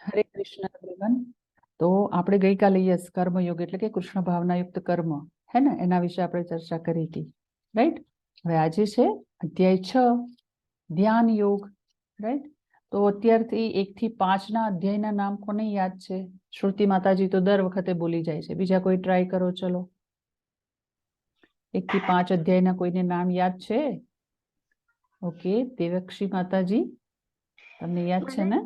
હરે Krishna everyone. તો આપણે ગઈકાલે યસ કર્મયોગ એટલે કે કૃષ્ણ ભાવનાયુક્ત કર્મ હે ને એના વિશે આપણે ચર્ચા કરી હતી, રાઈટ। હવે આજે છે અધ્યાય 6 ધ્યાન યોગ, રાઈટ। તો અત્યારથી 1 થી 5 ના અધ્યાયના નામ કોને યાદ છે? શ્રુતિ માતાજી તો દર વખતે બોલી જાય છે, બીજા કોઈ ટ્રાય કરો, ચલો। 1 થી 5 અધ્યાયના કોઈને નામ યાદ છે? ઓકે, દેવક્ષી માતાજી તમને યાદ છે ને?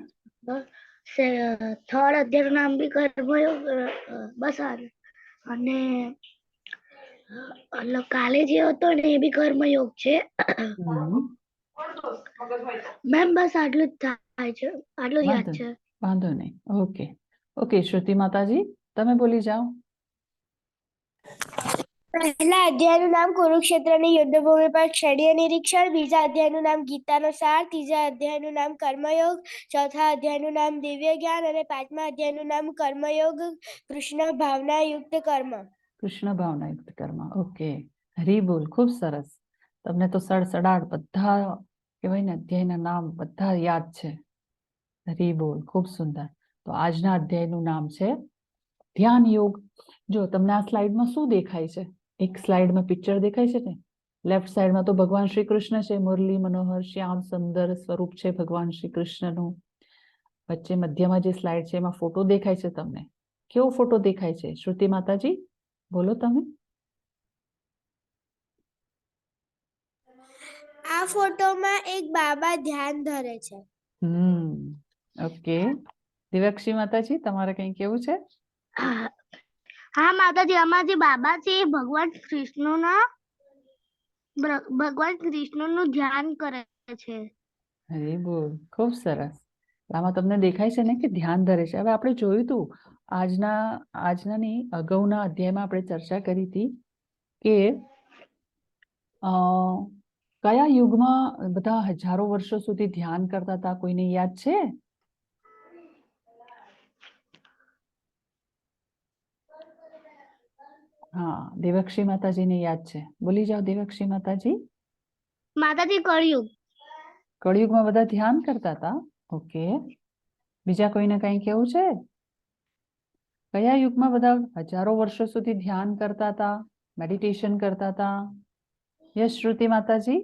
થર્ડ અધ્યાયનું નામ બી કર્મયોગ, બસ અને કાલે જે હતો ને એ બી કર્મયોગ છે મેમ। બસ આટલું જ થાય છે, આટલું જ યાદ છે। વાંધો નહીં, ઓકે ઓકે। શ્રુતિ માતાજી તમે બોલી જાઓ। પહેલા અધ્યાયનું નામ કુરુક્ષેત્રની યુદ્ધભૂમિ પર ક્ષત્રિય નિરીક્ષણ, બીજા અધ્યાયનું નામ ગીતાનો સાર, ત્રીજા અધ્યાયનું નામ કર્મયોગ, ચોથા અધ્યાયનું નામ દિવ્ય જ્ઞાન અને પાંચમા અધ્યાયનું નામ કર્મયોગ કૃષ્ણ ભાવનાયુક્ત કર્મ। કૃષ્ણ ભાવનાયુક્ત કર્મ, ઓકે, હરી બોલ, ખૂબ સરસ। તમને તો સડસડાટ બધા કહેવાય ને અધ્યાયના નામ બધા યાદ છે, હરી બોલ, ખૂબ સુંદર। તો આજના અધ્યાયનું નામ છે ધ્યાન યોગ। જો તમને આ સ્લાઇડમાં શું દેખાય છે? એક સ્લાઇડમાં પિક્ચર દેખાય છે ને, લેફ્ટ સાઈડમાં તો ભગવાન શ્રી કૃષ્ણ છે, મુરલી મનોહર શ્યામ સુંદર સ્વરૂપ છે ભગવાન શ્રી કૃષ્ણનું। વચ્ચે મધ્યમાં જે સ્લાઇડ છે એમાં ફોટો દેખાય છે તમને, કેવો ફોટો દેખાય છે શ્રુતિ માતાજી? બોલો તમે। આ ફોટોમાં એક બાબા ધ્યાન ધરે છે। ઓકે, દેવક્ષી માતાજી તમારે કઈ કેવું છે? હા માતાજી, આમાં જે બાબા છે એ ભગવાન કૃષ્ણનું ધ્યાન કરે છે। અરે બોલ, ખૂબ સરસ। આમાં તમને દેખાય છે ને કે ધ્યાન ધરે છે। હવે આપણે જોયું હતું આજના ની અગાઉના અધ્યાયમાં આપણે ચર્ચા કરી હતી કે કયા યુગમાં બધા હજારો વર્ષો સુધી ધ્યાન કરતા હતા, કોઈને યાદ છે? હા, દેવક્ષી માતાજીને યાદ છે, બોલી જાઓ દેવક્ષી માતાજી। માતાજી કળિયુગ। કળિયુગમાં બધા ધ્યાન કરતા હતા, ઓકે। બીજા કોઈને કઈ કેવું છે? કયા યુગમાં બધા હજારો વર્ષો સુધી ધ્યાન કરતા હતા, મેડિટેશન કરતા હતા? યસ શ્રુતિ માતાજી?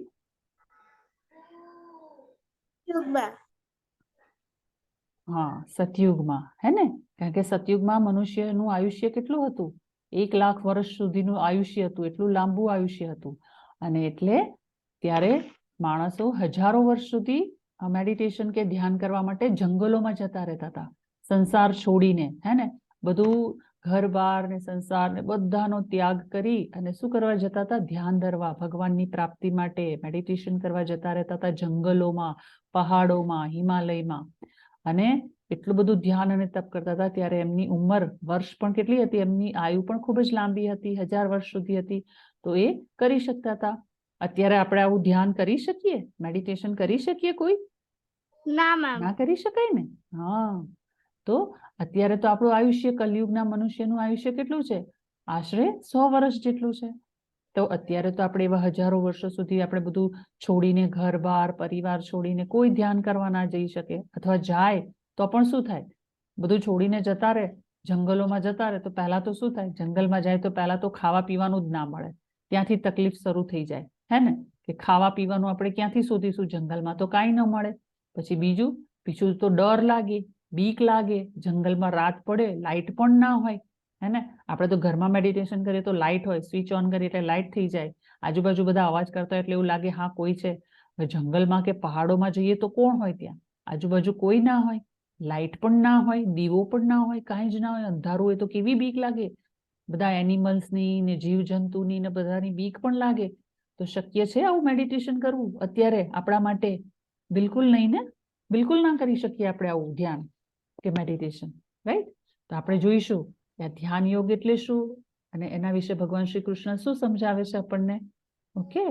હા, સતયુગમાં, હે ને? કારણ કે સતયુગમાં મનુષ્યનું આયુષ્ય કેટલું હતું? 1 લાખ વર્ષ સુધીનું આયુષ્ય હતું, એટલું લાંબુ આયુષ્ય હતું। અને એટલે ત્યારે માણસો હજારો વર્ષ સુધી મેડિટેશન કે ધ્યાન કરવા માટે જંગલોમાં જતા રહેતા હતા, સંસાર છોડીને, હે ને? બધું ઘર-બાર ને સંસાર ને બધાનો ત્યાગ કરી અને શું કરવા જતા હતા? ધ્યાન ધરવા, ભગવાનની પ્રાપ્તિ માટે મેડિટેશન કરવા જતા રહેતા હતા, જંગલોમાં, પહાડોમાં, હિમાલયમાં। અને એટલું બધું ધ્યાન અને તપ કરતા હતા, ત્યારે એમની ઉંમર વર્ષ પણ કેટલી હતી? એમની આયુ પણ ખૂબ જ લાંબી હતી, 1000 વર્ષ સુધી હતી। તો એ કરી શકતા હતા। અત્યારે આપણે આવું ધ્યાન કરી શકીએ, મેડિટેશન કરી શકીએ કોઈ? ના મેમ, ના કરી શકાય ને। હા, તો અત્યારે તો આપણું આયુષ્ય, કલયુગના મનુષ્યનું આયુષ્ય કેટલું છે? આશરે 100 વર્ષ જેટલું છે। તો અત્યારે તો આપણે એવા હજારો વર્ષો સુધી આપણે બધું છોડીને, ઘર-બાર પરિવાર છોડીને કોઈ ધ્યાન કરવા ના જઈ શકે, અથવા જાય તો પણ શું થાય? બધું છોડીને જતા રહે, જંગલોમાં જતા રહે, તો પહેલા તો શું થાય? જંગલમાં જાય તો પહેલા તો ખાવા પીવાનું જ ના મળે, ત્યાંથી તકલીફ શરૂ થઈ જાય, હે ને? કે ખાવા પીવાનું આપણે ક્યાંથી શોધીશું? જંગલમાં તો કાંઈ ન મળે। પછી બીજું તો ડર લાગે, બીક લાગે, જંગલમાં રાત પડે, લાઇટ પણ ના હોય, હે ને? આપણે તો ઘરમાં મેડિટેશન કરીએ તો લાઇટ હોય, સ્વિચ ઓન કરીએ એટલે લાઇટ થઈ જાય, આજુબાજુ બધા અવાજ કરતા હોય એટલે એવું લાગે હા કોઈ છે। જંગલમાં કે પહાડોમાં જઈએ તો કોણ હોય? ત્યાં આજુબાજુ કોઈ ના હોય, લાઇટ પણ ના હોય, દીવો પણ ના હોય, કાંઈ જ ના હોય, અંધારું હોય તો કેવી બીક લાગે, બધા એનિમલ્સની ને જીવજંતુની ને બધાની બીક પણ લાગે। તો શક્ય છે આવું મેડિટેશન કરવું અત્યારે આપણા માટે? બિલકુલ નહીં ને, બિલકુલ ના કરી શકીએ આપણે આવું ધ્યાન કે મેડિટેશન, રાઈટ? તો આપણે જોઈશું કે આ ધ્યાન યોગ એટલે શું અને એના વિશે ભગવાન શ્રી કૃષ્ણ શું સમજાવે છે આપણને, ઓકે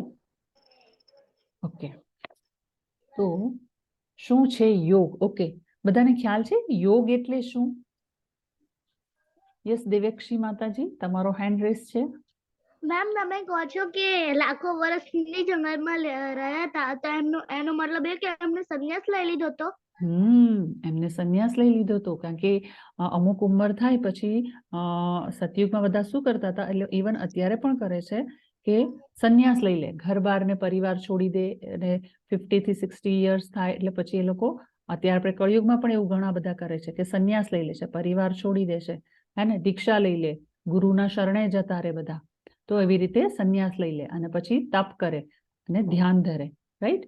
ઓકે। તો શું છે યોગ? ઓકે, બધાને ખ્યાલ છે યોગ એટલે શું? યસ દેવક્ષી માતાજી, તમારો હેન્ડ રેસ છે। મેમ તમે કહો છો કે લાખો વર્ષ સુધી જંગલમાં રહ્યા હતા, તો એનો મતલબ એ કે એમને સંન્યાસ લઈ લીધો હતો? એમને સંન્યાસ લઈ લીધો હતો કારણ કે અમુક ઉંમર થાય પછી સતયુગમાં બધા શું કરતા હતા, એટલે ઇવન અત્યારે પણ કરે છે કે સંન્યાસ લઈ લે, ઘર બાર ને પરિવાર છોડી દે, અને 50 થી 60 યર્સ થાય એટલે પછી એ લોકો, અત્યારે આપણે કળિયુગમાં પણ એવું ઘણા બધા કરે છે કે સંન્યાસ લઈ લે છે, પરિવાર છોડી દે છે, હે ને, દીક્ષા લઈ લે, ગુરુના શરણે જતા રહે બધા. તો એવી રીતે સંન્યાસ લઈ લે અને પછી તપ કરે અને ધ્યાન ધરે, રાઈટ.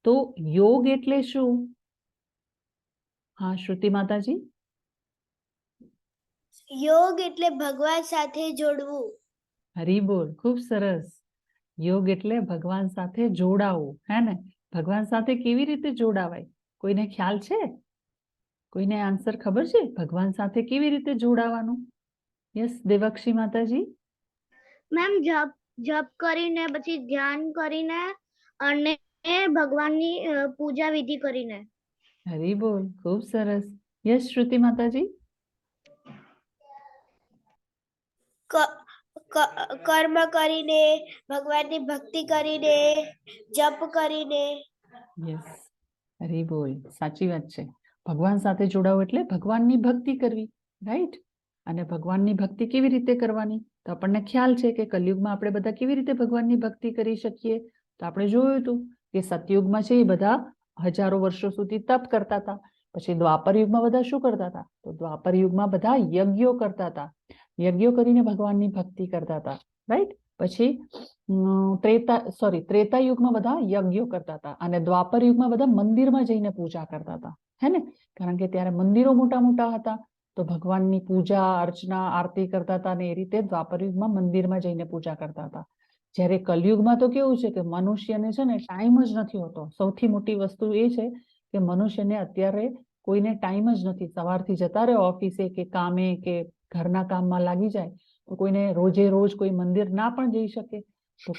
તો યોગ એટલે શું? હા શ્રુતિ માતાજી. યોગ એટલે ભગવાન સાથે જોડવું. હરી બોલ, ખૂબ સરસ. યોગ એટલે ભગવાન સાથે જોડાવું, હે ને. ભગવાન સાથે કેવી રીતે જોડાવાય? કોઈને ખ્યાલ છે? કોઈને આન્સર ખબર છે ભગવાન સાથે કેવી રીતે જોડાવાનું? યસ દેવક્ષી માતાજી. મેમ જપ કરીને પછી ધ્યાન કરીને અને ભગવાનની પૂજા વિધિ કરીને. હરી બોલ, ખૂબ સરસ. યસ શ્રુતિ માતાજી. કર્મ કરીને, ભગવાનની ભક્તિ કરીને, જપ કરીને. યસ, હરી બોલ, સાચી વાત છે. ભગવાન સાથે જોડાવું એટલે ભગવાનની ભક્તિ કરવી, રાઈટ. અને ભગવાનની ભક્તિ કેવી રીતે કરવાની? તો આપણને ખ્યાલ છે કે કલયુગમાં આપણે બધા કેવી રીતે ભગવાનની ભક્તિ કરી શકીએ? તો આપણે જોયું હતું કે સતયુગમાં છે એ બધા હજારો વર્ષો સુધી તપ કરતા હતા. પછી દ્વાપર યુગમાં બધા શું કરતા હતા? તો દ્વાપર યુગમાં બધા યજ્ઞો કરતા હતા, યજ્ઞો કરીને ભગવાનની ભક્તિ કરતા હતા, રાઈટ. પછી ત્રેતા યુગમાં બધા યજ્ઞો કરતા હતા અને દ્વાપર યુગમાં બધા મંદિરમાં જઈને પૂજા કરતા હતા, હે ને. કારણ કે ત્યારે મંદિરો મોટા મોટા હતા તો ભગવાનની પૂજા અર્ચના આરતી કરતા હતા અને એ રીતે દ્વાપર યુગમાં મંદિરમાં જઈને પૂજા કરતા હતા. જ્યારે કલયુગમાં તો કેવું છે કે મનુષ્યને છે ને ટાઈમ જ નથી હોતો. સૌથી મોટી વસ્તુ એ છે કે મનુષ્યને અત્યારે કોઈને ટાઈમ જ નથી. સવારથી જતા રહે ઓફિસે કે કામે કે ઘરના કામમાં લાગી જાય તો કોઈને રોજે રોજ કોઈ મંદિર ના પણ જઈ શકે. તો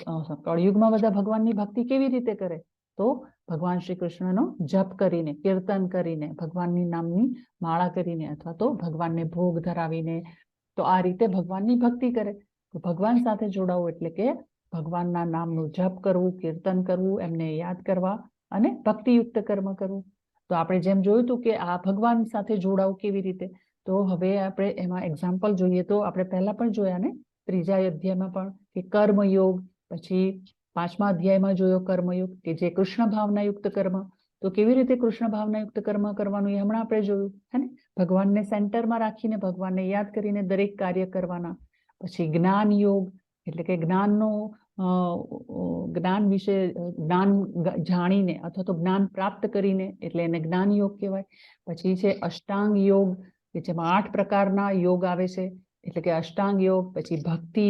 કળયુગમાં બધા ભગવાનની ભક્તિ કેવી રીતે કરે? તો ભગવાન શ્રી કૃષ્ણનો જપ કરીને, કીર્તન કરીને, ભગવાનની નામની માળા કરીને અથવા તો ભગવાનને ભોગ ધરાવીને, તો આ રીતે ભગવાનની ભક્તિ કરે. તો ભગવાન સાથે જોડાવું એટલે કે ભગવાનના નામનું જપ કરવું, કીર્તન કરવું, એમને યાદ કરવા અને ભક્તિયુક્ત કર્મ કરવું. તો આપણે જેમ જોયું હતું કે આ ભગવાન સાથે જોડાવું કેવી રીતે, તો હવે આપણે એમાં એક્ઝામ્પલ જોઈએ તો આપણે પહેલા પણ જોયા ને, ત્રીજા અધ્યાયમાં પણ કે કર્મયોગ, પછી 5મા અધ્યાયમાં જોયો કર્મયોગ કે જે કૃષ્ણ ભાવનાયુક્ત કર્મ. તો કેવી રીતે કૃષ્ણ ભાવનાયુક્ત કર્મ કરવાનું એ હમણાં આપણે જોયું, હે ને. ભગવાનને સેન્ટરમાં રાખીને ભગવાનને યાદ કરીને દરેક કાર્ય કરવાના. પછી જ્ઞાન યોગ એટલે કે જ્ઞાન વિશે જ્ઞાન જાણીને અથવા તો જ્ઞાન પ્રાપ્ત કરીને એટલે એને જ્ઞાન યોગ કહેવાય. પછી છે અષ્ટાંગ યોગ કે જેમાં 8 પ્રકારના યોગ આવે છે એટલે કે અષ્ટાંગ યોગ. પછી ભક્તિ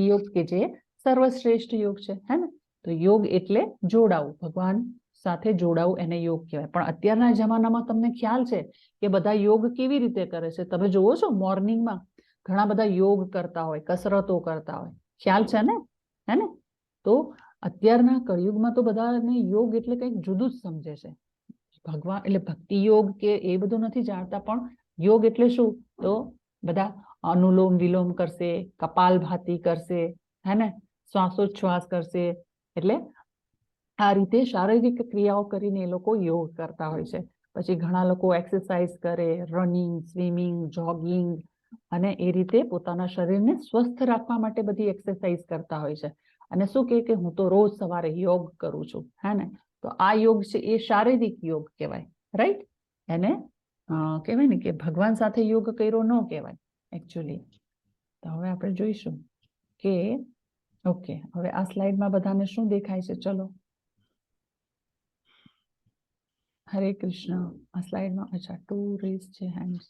યોગ કે જે સર્વશ્રેષ્ઠ યોગ છે, હે ને. તો યોગ એટલે જોડાવું, ભગવાન સાથે જોડાવું, એને યોગ કહેવાય. પણ અત્યારના જમાનામાં તમને ખ્યાલ છે કે બધા યોગ કેવી રીતે કરે છે? તમે જોવો છો મોર્નિંગમાં ઘણા બધા યોગ કરતા હોય, કસરતો કરતા હોય, ખ્યાલ છે ને, હે ને. તો અત્યારના કળિયુગમાં તો બધાને યોગ એટલે કંઈક જુદું જ સમજે છે. ભગવાન એટલે ભક્તિ યોગ કે એ બધું નથી જાણતા, પણ યોગ એટલે શું? તો બધા અનુલોમ વિલોમ કરશે, કપાલભાતિ કરશે, હે ને, શ્વાસોચ્છ્વાસ કરશે. એટલે આ રીતે શારીરિક ક્રિયાઓ કરીને એ લોકો યોગ કરતા હોય છે. પછી ઘણા લોકો એક્સરસાઇઝ કરે, રનિંગ, સ્વિમિંગ, જોગિંગ, અને એ રીતે પોતાના શરીરને સ્વસ્થ રાખવા માટે બધી એક્સરસાઇઝ કરતા હોય છે. અને શું કે હું તો રોજ સવારે યોગ કરું છું, હે ને. તો આ યોગ છે એ શારીરિક યોગ કહેવાય, રાઈટ. એને કહેવાય ને કે ભગવાન સાથે યોગ કર્યો ન કહેવાય એકચ્યુઅલી. તો હવે આપણે જોઈશું કે ઓકે, હવે આ સ્લાઇડમાં બધાને શું દેખાય છે? ચલો, હરે કૃષ્ણ. આ સ્લાઇડમાં અચ્છા 2 રેઝ છે હેન્ડ્સ.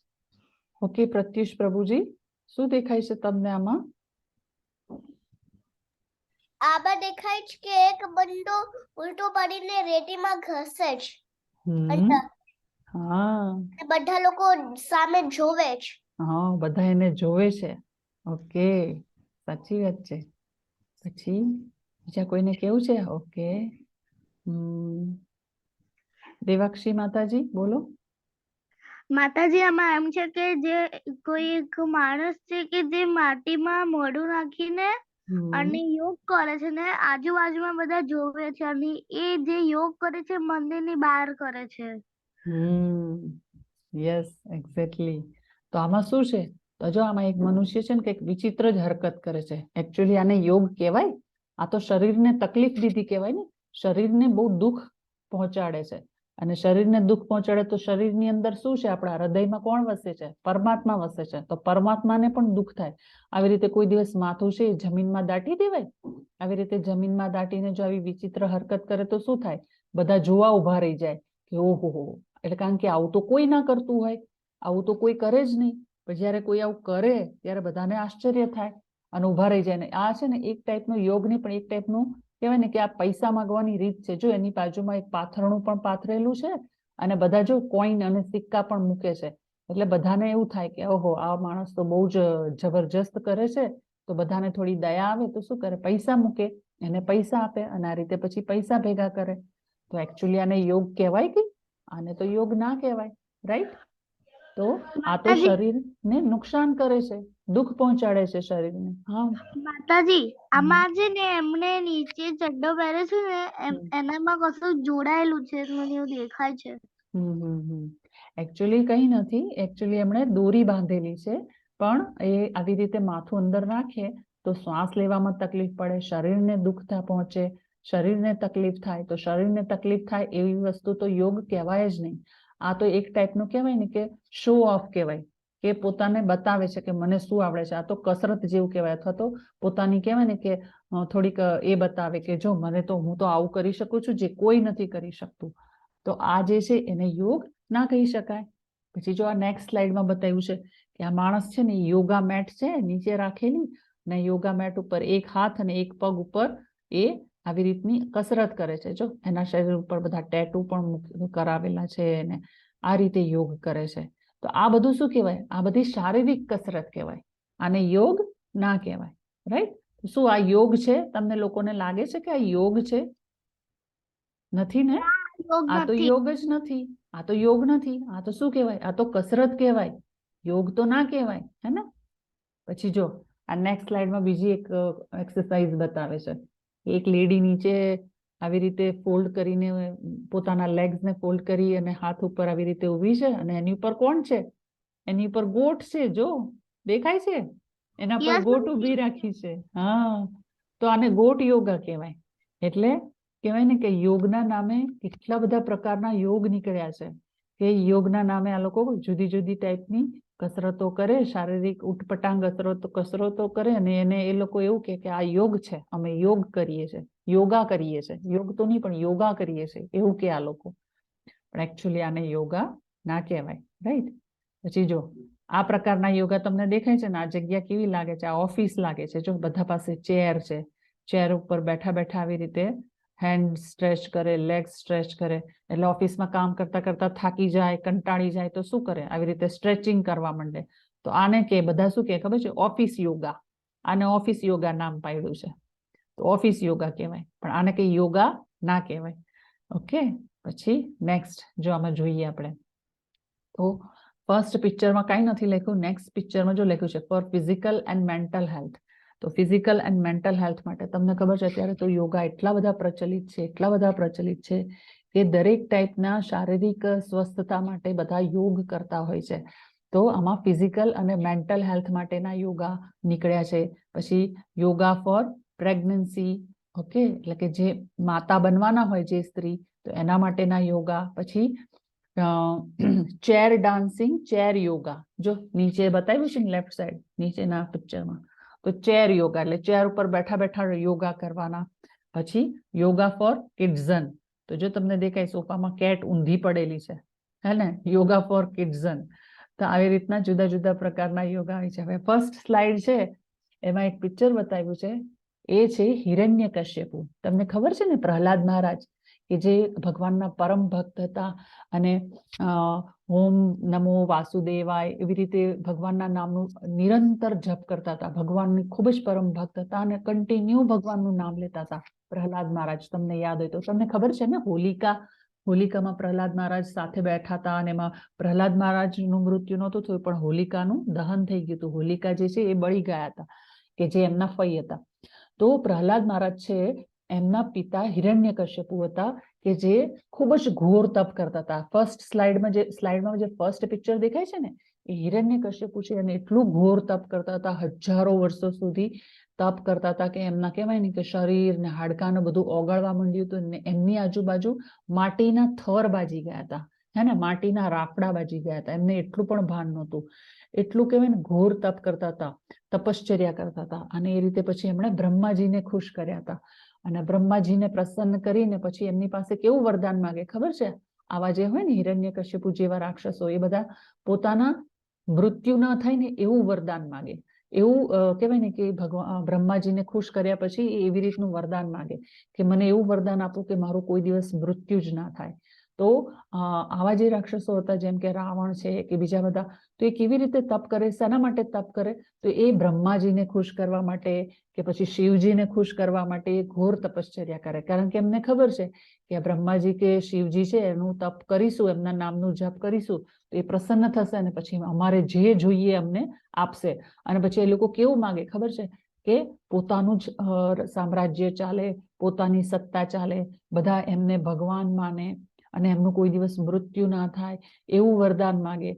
ઓકે પ્રત્યુષ પ્રભુજી, શું દેખાય છે તમને આમાં? આમાં દેખાય છે કે એક બંદો ઉલટો પડીને રેતીમાં ઘસે છે. હા, બધા લોકો સામે જોવે છે. હા, બધા એને જોવે છે. ઓકે, સાચી વાત છે. પછી બીજા કોઈને કેવું છે? ઓકે, દેવાક્ષી માતાજી બોલો. માતાજી, આમાં એમ છે કે જે કોઈ એક માણસ છે કે જે માટીમાં મોઢું નાખીને અને યોગ કરે છે ને આજુબાજુમાં બધા જોવે છે, અને એ જે યોગ કરે છે મંદિરની બહાર કરે છે. Yes, exactly. તો આમાં શું છે, તો જો આમાં એક મનુષ્ય છે ને કંઈક વિચિત્ર જ હરકત કરે છે. એકચ્યુઅલી આને યોગ કહેવાય? આ તો શરીરને તકલીફ દીધી કહેવાય ને. શરીરને બહુ દુઃખ પહોંચાડે છે. અને શરીરને દુઃખ પહોંચાડે તો શરીરની અંદર શું છે, આપણા હૃદયમાં કોણ વસે છે? પરમાત્મા વસે છે. તો પરમાત્માને પણ દુઃખ થાય. આવી રીતે કોઈ દિવસ માથું છે એ જમીનમાં દાટી દેવાય? આવી રીતે જમીનમાં દાટીને જો આવી વિચિત્ર હરકત કરે તો શું થાય? બધા જોવા ઉભા રહી જાય કે ઓહો. એટલે કારણ કે આવું તો કોઈ ના કરતું હોય, આવું તો કોઈ કરે જ નહીં. પણ જયારે કોઈ આવું કરે ત્યારે બધાને આશ્ચર્ય થાય અને ઉભા રહી જાય. ને આ છે ને એક ટાઈપનો યોગ નહીં, પણ એક ટાઈપનું કહેવાય ને કે આ પૈસા માંગવાની રીત છે. જો એની બાજુમાં એક પાથરણું પણ પાથરેલું છે અને બધા જો કોઈન અને સિક્કા પણ મૂકે છે. એટલે બધાને એવું થાય કે ઓહો, આ માણસ તો બહુ જ જબરજસ્ત કરે છે. તો બધાને થોડી દયા આવે તો શું કરે? પૈસા મૂકે, એને પૈસા આપે અને આ રીતે પછી પૈસા ભેગા કરે. તો એકચ્યુઅલી આને યોગ કહેવાય કે આને તો યોગ ના કહેવાય, રાઈટ? તો આ તો માતાજી શરીરને નુકસાન કરે છે, દુઃખ પહોંચાડે છે શરીરને. હા. માતાજી આમાં છે ને એમને નીચે ચડ્ડો પહેર્યો છે ને હમ. એનામાં કશું જોડાયેલું છે મને એવું દેખાય છે. એકચ્યુઅલી કંઈ નથી. એકચ્યુઅલી એમણે દોરી બાંધેલી છે. પણ એ આવી રીતે માથું અંદર રાખે તો શ્વાસ લેવામાં તકલીફ પડે, શરીરને દુઃખ પહોંચે, શરીરને તકલીફ થાય. તો શરીરને તકલીફ થાય એવી વસ્તુ તો યોગ કહેવાય જ નહીં. આ તો એક ટાઈપનું કહેવાય ને કે શો ઓફ કહેવાય, કે પોતાને બતાવે છે કે મને શું આવડે છે. આ તો કસરત જેવું કહેવાય, અથવા તો પોતાની કહેવાય ને કે થોડીક એ બતાવે કે જો મને તો, હું તો આવું કરી શકું છું જે કોઈ નથી કરી શકતું. તો આ જે છે એને યોગ ના કહી શકાય. પછી જો આ નેક્સ્ટ સ્લાઇડમાં બતાવ્યું છે કે આ માણસ છે ને યોગા મેટ છે નીચે રાખેલી, ને યોગા મેટ ઉપર એક હાથ અને એક પગ ઉપર એ આવી રીતની કસરત કરે છે. જો એના શરીર ઉપર બધા ટેટુ પણ કરાવેલા છે અને આ રીતે યોગ કરે છે. તો આ બધું શું કહેવાય? આ બધી શારીરિક કસરત કહેવાય. આને યોગ ના કહેવાય, રાઈટ? શું આ યોગ છે? તમને લોકોને લાગે છે કે આ યોગ છે? નથી ને? યોગ આ તો નથી. યોગ જ નથી. આ તો યોગ નથી. આ તો શું કહેવાય? આ તો કસરત કહેવાય. યોગ તો ના કહેવાય, હે ને? પછી જો આ નેક્સ્ટ સ્લાઇડમાં બીજી એક એક્સરસાઇઝ બતાવે છે. એક લેડી નીચે આવી રીતે ફોલ્ડ કરીને પોતાના લેગ્સને ફોલ્ડ કરી અને હાથ ઉપર આવી રીતે ઊભી છે અને એની ઉપર કોણ છે? એની ઉપર ગોટ છે. જો દેખાય છે? એના પર Yes, ગોટ ઊભી રાખી છે. હા, તો આને ગોટ યોગા કહેવાય. એટલે કહેવાય ને કે યોગના નામે કેટલા બધા પ્રકારના યોગ નીકળ્યા છે કે યોગના નામે આ લોકો જુદી જુદી ટાઈપની કસરતો કરે, શારીરિક ઉટપટાંગ કસરતો કરે અને એને એ લોકો એવું કે આ યોગ છે, અમે યોગ કરીએ છીએ, યોગા કરીએ છીએ. યોગ તો નહીં પણ યોગા કરીએ છીએ એવું કે આ લોકો. પણ એકચ્યુઅલી આને યોગા ના કહેવાય, રાઈટ? પછી જો આ પ્રકારના યોગા તમને દેખાય છે ને, આ જગ્યા કેવી લાગે છે? આ ઓફિસ લાગે છે. જો બધા પાસે ચેર છે, ચેર ઉપર બેઠા બેઠા આવી રીતે હેન્ડ સ્ટ્રેચ કરે, લેગ સ્ટ્રેચ કરે. એટલે ઓફિસમાં કામ કરતા કરતા થાકી જાય, કંટાળી જાય તો શું કરે? આવી રીતે સ્ટ્રેચિંગ કરવા માંડે. તો આને કે બધા શું કે ખબર છે? ઓફિસ યોગા. આને ઓફિસ યોગા નામ પાડ્યું છે. તો ઓફિસ યોગા કહેવાય, પણ આને કઈ યોગા ના કહેવાય. ઓકે, પછી નેક્સ્ટ જો આમાં જોઈએ આપણે તો ફર્સ્ટ પિક્ચરમાં કાંઈ નથી લખ્યું. નેક્સ્ટ પિક્ચરમાં જો લખ્યું છે for physical and mental health. તો ફિઝિકલ એન્ડ મેન્ટલ હેલ્થ માટે તમને ખબર છે અત્યારે તો યોગા એટલા બધા પ્રચલિત છે, એટલા બધા પ્રચલિત છે કે દરેક ટાઈપના શારીરિક સ્વસ્થતા માટે બધા યોગ કરતા હોય છે. તો આમાં ફિઝિકલ અને મેન્ટલ હેલ્થ માટેના યોગા નીકળ્યા છે. પછી યોગા ફોર પ્રેગ્નન્સી, ઓકે, એટલે કે જે માતા બનવાના હોય જે સ્ત્રી, તો એના માટેના યોગા. પછી ચેર ડાન્સિંગ, ચેર યોગા. જો નીચે બતાવ્યું છે ને લેફ્ટ સાઈડ નીચેના પિક્ચરમાં, તો ચેર યોગા એટલે ચેર ઉપર બેઠા બેઠા યોગા કરવાના. પછી યોગા ફોર કિડ્ઝન. તો જો તમને દેખાય સોફામાં કેટ ઊંધી પડેલી છે, હે ને? Yoga for કિડ્ઝન. તો આવી રીતના જુદા જુદા પ્રકારના યોગા હોય છે. હવે ફર્સ્ટ સ્લાઇડ છે એમાં એક પિક્ચર બતાવ્યું છે, એ છે હિરણ્યકશ્યપુ. તમને ખબર છે ને પ્રહલાદ મહારાજ કે જે ભગવાનના પરમ ભક્ત હતા અને ઓમ નમો વાસુદેવાય એવી રીતે ભગવાનના નામનું નિરંતર જપ કરતા હતા. ભગવાનની ખૂબ જ પરમ ભક્ત હતા અને કન્ટિન્યુ ભગવાનનું નામ લેતા હતા પ્રહલાદ મહારાજ. તમને યાદ હોય તો તમને ખબર છે ને હોલિકામાં પ્રહલાદ મહારાજ સાથે બેઠા હતા અને એમાં પ્રહલાદ મહારાજનું મૃત્યુ નહોતું થયું પણ હોલિકાનું દહન થઈ ગયું હતું. હોલિકા જે છે એ બળી ગયા હતા કે જે એમના ફઈ હતા. તો પ્રહલાદ મહારાજ છે એમના પિતા હિરણ્યકશ્યપુ હતા કે જે ખૂબ જ ઘોર તપ કરતા હતા. ફર્સ્ટ સ્લાઇડમાં જે ફર્સ્ટ પિક્ચર દેખાય છે ને, એ હિરણ્યકશ્યપુ છે, અને એટલું ઘોર તપ કરતા હતા, હજારો વર્ષો સુધી તપ કરતા હતા કે એમના કહેવાય ને કે શરીર ને હાડકાને બધું ઓગળવા માંડ્યું હતું, ને એમની આજુબાજુ માટીના થર બાજી ગયા હતા, હે ને, માટીના રાફડા બાજી ગયા હતા. એમને એટલું પણ ભાન નહોતું. એટલું કહેવાય ને ઘોર તપ કરતા હતા, તપશ્ચર્યા કરતા હતા. અને એ રીતે પછી એમણે બ્રહ્માજીને ખુશ કર્યા હતા. અને બ્રહ્માજીને પ્રસન્ન કરીને પછી એમની પાસે કેવું વરદાન માંગે ખબર છે? આવા જે હોય ને હિરણ્યકશ્યપુ જેવા રાક્ષસો, એ બધા પોતાના મૃત્યુ ન થાય ને એવું વરદાન માંગે. એવું કહેવાય ને કે ભગવાન બ્રહ્માજીને ખુશ કર્યા પછી એવી રીતનું વરદાન માંગે કે મને એવું વરદાન આપો કે મારું કોઈ દિવસ મૃત્યુ જ ના થાય. તો આવા જે રાક્ષસો હતા, જેમ કે રાવણ છે કે બીજા બધા, તો એ કેવી રીતે તપ કરે? શાના માટે તપ કરે? તો એ બ્રહ્માજીને ખુશ કરવા માટે કે પછી શિવજીને ખુશ કરવા માટે એ ઘોર તપશ્ચર્યા કરે. કારણ કે એમને ખબર છે કે બ્રહ્માજી કે શિવજી છે એનું તપ કરીશું, એમના નામનું જપ કરીશું તો એ પ્રસન્ન થશે અને પછી અમારે જે જોઈએ અમને આપશે. અને પછી એ લોકો કેવું માંગે ખબર છે? કે પોતાનું જ સામ્રાજ્ય ચાલે, પોતાની સત્તા ચાલે, બધા એમને ભગવાન માને અને એમનું કોઈ દિવસ મૃત્યુ ના થાય એવું વરદાન માંગે.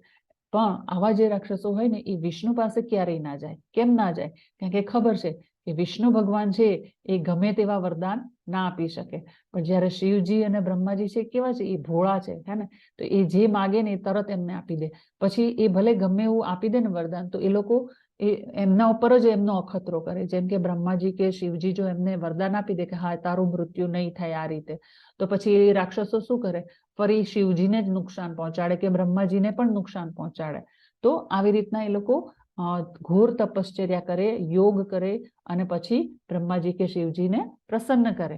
પણ આવા જે રાક્ષસો હોય ને, એ વિષ્ણુ પાસે ક્યારેય ના જાય. કેમ ના જાય? કારણ કે ખબર છે કે વિષ્ણુ ભગવાન છે એ ગમે તેવા વરદાન ના આપી શકે. પણ જ્યારે શિવજી અને બ્રહ્માજી છે કેવા છે? એ ભોળા છે, હે ને, તો એ જે માગે ને એ તરત એમને આપી દે. પછી એ ભલે ગમે એવું આપી દે ને વરદાન, તો એ લોકો એમના ઉપર જ એમનો અખતરો કરે. જેમ કે બ્રહ્માજી કે શિવજી જો એમને વરદાન આપી દે કે હા તારું મૃત્યુ નહીં થાય આ રીતે, તો પછી એ રાક્ષસો શું કરે? ફરી શિવજીને જ નુકસાન પહોંચાડે કે બ્રહ્માજીને પણ નુકસાન પહોંચાડે. તો આવી રીતના એ લોકો ઘોર તપશ્ચર્યા કરે, યોગ કરે અને પછી બ્રહ્માજી કે શિવજીને પ્રસન્ન કરે.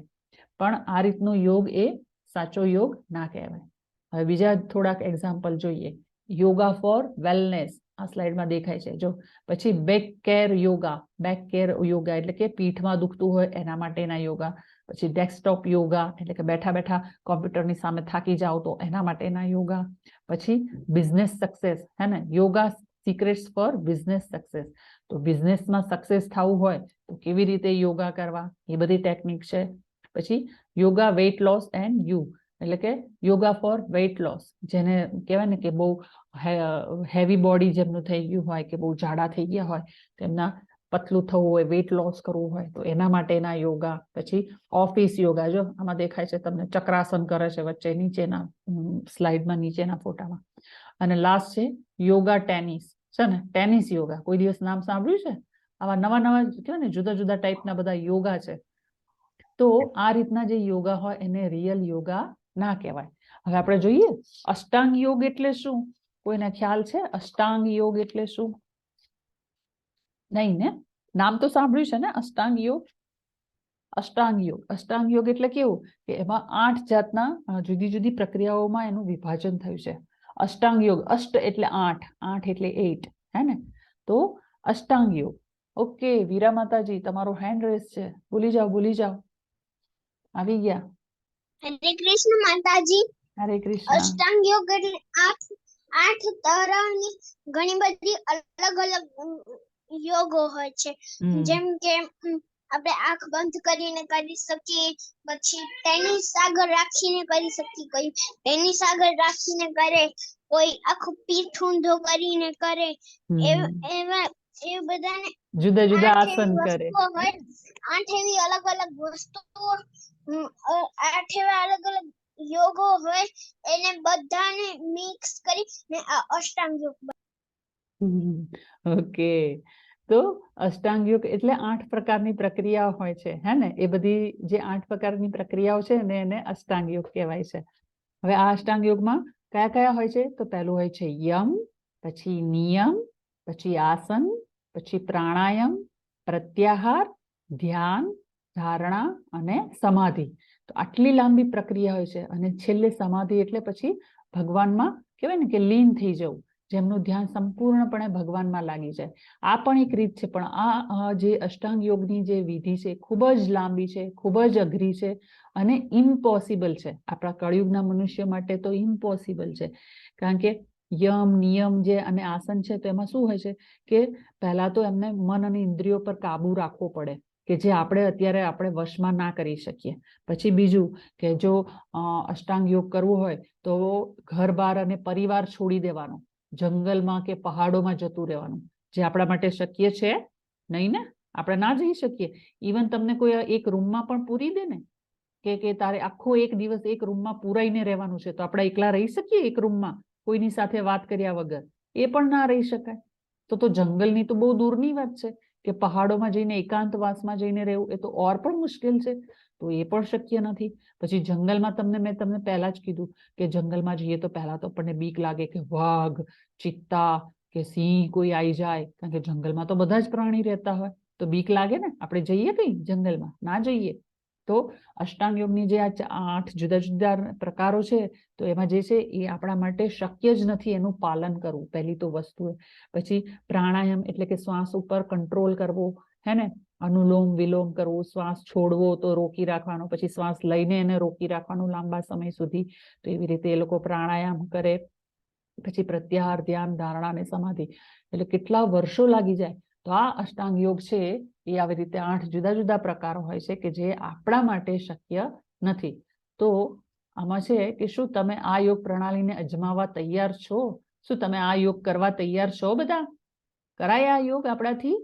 પણ આ રીતનો યોગ એ સાચો યોગ ના કહેવાય. હવે બીજા થોડાક એક્ઝામ્પલ જોઈએ. યોગા ફોર વેલનેસ આ સ્લાઇડમાં દેખાય છે જો. પછી back care yoga. Back care yoga એટલે કે પીઠમાં દુખતું હોય એના માટેના યોગા. પછી ડેસ્કટોપ યોગા એટલે કે બેઠા બેઠા કોમ્પ્યુટરની સામે થાકી જાઓ તો એના માટેના યોગા. પછી બિઝનેસ સક્સેસ, હે ને, yoga secrets four business success. તો બિઝનેસમાં સક્સેસ થવું હોય તો કેવી રીતે યોગા કરવા, એ બધી ટેકનિક છે. પછી yoga weight loss and you એટલે કે યોગા ફોર વેઇટ લોસ, જેને કહેવાય ને કે બહુ હેવી બોડી જેમનું થઈ ગયું હોય કે બહુ જાડા થઈ ગયા હોય, તેમના પતલું થવું હોય, વેઇટ લોસ કરવું હોય તો એના માટેના યોગા. પછી ઓફિસ યોગા, જો આમાં દેખાય છે તમને ચક્રાસન કરે છે વચ્ચે નીચેના સ્લાઇડમાં, નીચેના ફોટામાં. અને લાસ્ટ છે યોગા ટેનિસ, છે ને, ટેનિસ યોગા. કોઈ દિવસ નામ સાંભળ્યું છે? આવા નવા નવા કહેવાય ને જુદા જુદા ટાઈપના બધા યોગા છે. તો આ રીતના જે યોગા હોય એને રિયલ યોગા ના કહેવાય. હવે આપણે જોઈએ અષ્ટાંગ યોગ એટલે શું? કોઈને ખ્યાલ છે અષ્ટાંગ યોગ એટલે શું? નહીં ને? નામ તો સાંભળ્યું છે ને અષ્ટાંગ યોગ? અષ્ટાંગ યોગ, અષ્ટાંગ યોગ એટલે કેવું કે એમાં 8 જાતના જુદી જુદી પ્રક્રિયાઓમાં એનું વિભાજન થયું છે. અષ્ટાંગ યોગ, અષ્ટ એટલે 8, 8 એટલે 8, હે ને? તો અષ્ટાંગ યોગ. ઓકે વીરા માતાજી, તમારો હેન્ડ રેસ છે, બોલી જાઓ બોલી જાઓ. આવી ગયા. હરે કૃષ્ણ માતાજી. હરે કૃષ્ણ. અષ્ટાંગ યોગ એટલે 8 તરહની ઘણી બધી અલગ અલગ યોગો હોય છે. જેમ કે આપણે આંખ બંધ કરીને કરી શકીએ, પછી ટેનિસ આગળ રાખીને કરી શકીએ, કોઈ ટેનિસ આગળ રાખીને કરે, કોઈ આખું પીઠ ઊંધો કરીને કરે, એવા એ બધાને જુદા જુદા 8 આસન એવી કરે. વસ્તુઓ હોય, 8 એવી અલગ અલગ વસ્તુઓ, 8 એવા અલગ અલગ યોગો હોય, એને બધાને મિક્સ કરી ને આ અષ્ટાંગ યોગ. ઓકે, તો અષ્ટાંગ યોગ એટલે 8 પ્રકારની પ્રક્રિયાઓ હોય છે, હે ને? એ બધી જે 8 પ્રકારની પ્રક્રિયાઓ છે ને એને અષ્ટાંગ યોગ કહેવાય છે. હવે આ અષ્ટાંગ યોગમાં કયા કયા હોય છે? તો પહેલું હોય છે યમ, પછી નિયમ, પછી આસન, પછી પ્રાણાયામ, પ્રત્યાહાર, ધ્યાન, ધારણા અને સમાધિ. તો આટલી લાંબી પ્રક્રિયા હોય છે. અને છેલ્લે સમાધિ એટલે પછી ભગવાનમાં કહેવાય ને કે લીન થઈ જવું, જેમનું ધ્યાન સંપૂર્ણપણે ભગવાનમાં લાગી જાય. આ પણ એક રીત છે. પણ આ જે અષ્ટાંગ યોગની જે વિધિ છે ખૂબ જ લાંબી છે, ખૂબ જ અઘરી છે અને ઇમ્પોસિબલ છે. આપણા કળિયુગના મનુષ્ય માટે તો ઇમ્પોસિબલ છે. કારણ કે યમ, નિયમ જે અને આસન છે તો એમાં શું હોય છે કે પહેલા તો એમને મન અને ઇન્દ્રિયો પર કાબુ રાખવો પડે. કે જે આપણે અત્યારે આપણે વશમાં ના કરી શકીએ. પછી બીજું કે જો અષ્ટાંગ યોગ કરવો હોય તો ઘર બાર અને પરિવાર છોડી દેવાનો, જંગલમાં કે પહાડોમાં જતું રહેવાનું, જે આપણા માટે શક્ય છે નહીં ને, આપણે ના જઈ શકીએ. ઇવન તમને કોઈ એક રૂમમાં પણ પૂરી દે ને કે તારે આખો એક દિવસ એક રૂમમાં પૂરાઈને રહેવાનું છે, તો આપણે એકલા રહી શકીએ એક રૂમમાં કોઈની સાથે વાત કર્યા વગર? એ પણ ના રહી શકાય. તો જંગલની તો બહુ દૂરની વાત છે કે પહાડોમાં જઈને એકાંતવાસમાં જઈને રહેવું, એ તો ઓર પણ મુશ્કેલ છે. તો એ પણ શક્ય નથી. પછી જંગલમાં મેં તમને પહેલા જ કીધું કે જંગલમાં જઈએ તો પહેલા તો આપણને બીક લાગે કે વાઘ, ચિત્તા કે સિંહ કોઈ આવી જાય, કારણ કે જંગલમાં તો બધા જ પ્રાણી રહેતા હોય, તો બીક લાગે ને. આપણે જઈએ કઈ જંગલમાં? ના જઈએ. તો અષ્ટાંગ યોગની જે આ 8 જુદા જુદા પ્રકારો છે, તો એમાં જે છે એ આપણા માટે શક્ય જ નથી એનું પાલન કરવું, પહેલી તો વસ્તુ. પછી પ્રાણાયામ એટલે કે શ્વાસ ઉપર કંટ્રોલ કરવો, હે ને, અનુલોમ વિલોમ કરવું, શ્વાસ છોડવો તો રોકી રાખવાનો, પછી શ્વાસ લઈને એને રોકી રાખવાનું લાંબા સમય સુધી. તો એવી રીતે એ લોકો પ્રાણાયામ કરે. પછી પ્રત્યાહાર, ધ્યાન, ધારણા અને સમાધિ, એટલે કેટલા વર્ષો લાગી જાય. તો આ અષ્ટાંગ યોગ છે એ આવી રીતે 8 જુદા જુદા પ્રકારો હોય છે કે જે આપણા માટે શક્ય નથી. તો આમાં છે કે શું તમે આ યોગ પ્રણાલીને અજમાવવા તૈયાર છો? શું તમે આ યોગ કરવા તૈયાર છો બધા? કરાય આ યોગ આપણાથી?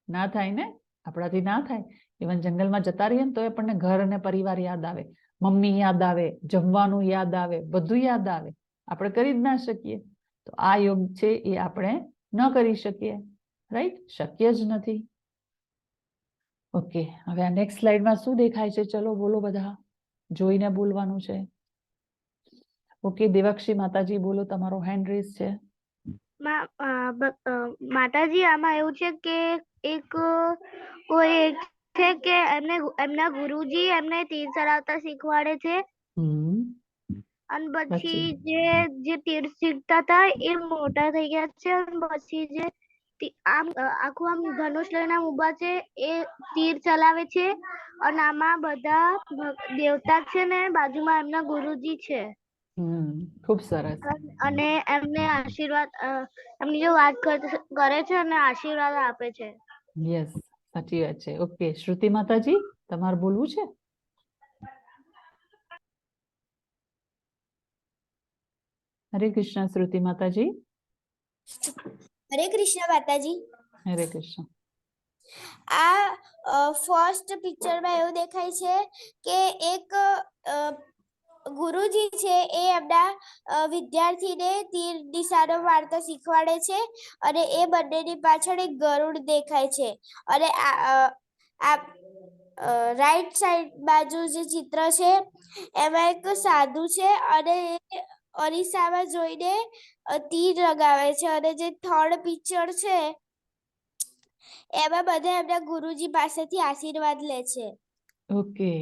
ના થાય ને, આપણાથી ના થાય. ઇવન જંગલમાં જતા રહીએ ને તો આપણને ઘર અને પરિવાર યાદ આવે, મમ્મી યાદ આવે, જમવાનું યાદ આવે, બધું યાદ આવે. આપણે કરી જ ના શકીએ. તો આ યોગ છે એ આપણે ન કરી શકીએ. રાઈટ? શક્ય જ નથી. ઓકે, હવે આ નેક્સ્ટ સ્લાઇડમાં શું દેખાય છે? ચલો બોલો બધા, જોઈને બોલવાનું છે. ઓકે, દેવાક્ષી માતાજી બોલો, તમારો હેન્ડ રેઝ છે. માતાજી, આમાં એવું છે કે એક કોઈ છે કે એમના ગુરુજી એમને તીર ચલાવતા શીખવાડે છે. અને પછી જે તીર શીખતા હતા એ મોટા થઈ ગયા છે. અને પછી જે આખું આમ ધનુષ લઈને ઊભા છે એ તીર ચલાવે છે. અને આમાં બધા દેવતા છે ને બાજુમાં એમના ગુરુજી છે. ખૂબ સરસ. અને એમને આશીર્વાદ, એમની જો વાત કરે છે અને આશીર્વાદ આપે છે. યસ, સાચી વાત છે. ઓકે, શ્રુતિ માતાજી, તમારે બોલવું છે? હરે કૃષ્ણ શ્રુતિ માતાજી. હરે કૃષ્ણ માતાજી. હરે કૃષ્ણ. આ ફર્સ્ટ પિક્ચરમાં એવું દેખાય છે કે એક ગુરુજી છે એ એમના વિદ્યાર્થીને તીર નિશાનો મારતા શીખવાડે છે. અને એ બંનેની પાછળ એક ગરુડ દેખાય છે. અને આ રાઈટ સાઈડ બાજુ જે ચિત્ર છે એમાં એક સાધુ છે અને એ અરીસામાં જોઈને તીર લગાવે છે. અને જે થર્ડ પિક્ચર છે એમાં બધા એમના ગુરુજી પાસેથી આશીર્વાદ લે છે. ઓકે,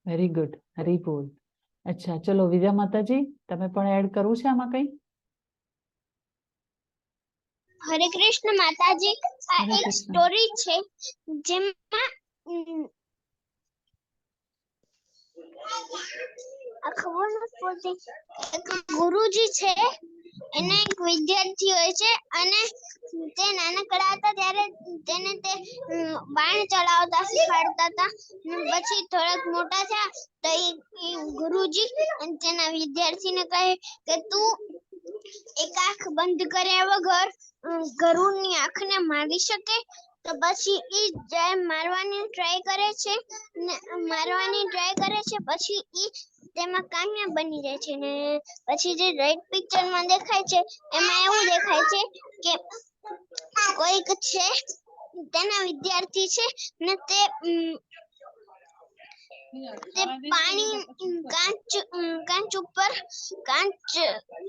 વેરી ગુડ, હરી બોલ. અચ્છા, ચલો વિદ્યા માતાજી, તમે પણ એડ કરવું છે આમાં કઈ? હરે કૃષ્ણ માતાજી. આ હરે એક કૃષ્ણ. સ્ટોરી છે જેમાં આ ખબર નથી પડતી. એક ગુરુજી છે, એને એક વિદ્યાર્થી હોય છે અને તે નાનકડા હતા ત્યારે તેને તે બાણ ચલાવતા શીખવાડતા હતા. પછી થોડાક મોટા થયા તો એ ગુરુજી તેના વિદ્યાર્થીને કહે કે તું એક આંખ બંધ કર્યા વગર ગરુડની આંખને મારી શકે? તો પછી ઈ જ્યારે મારવાની ટ્રાય કરે છે પછી ઈ તેમાં કામયાબ બની જાય છે. ને પછી જે રાઈટ પિક્ચરમાં દેખાય છે એમાં એવું દેખાય છે કે કોઈક છે તેના વિદ્યાર્થી છે ને તે પાણી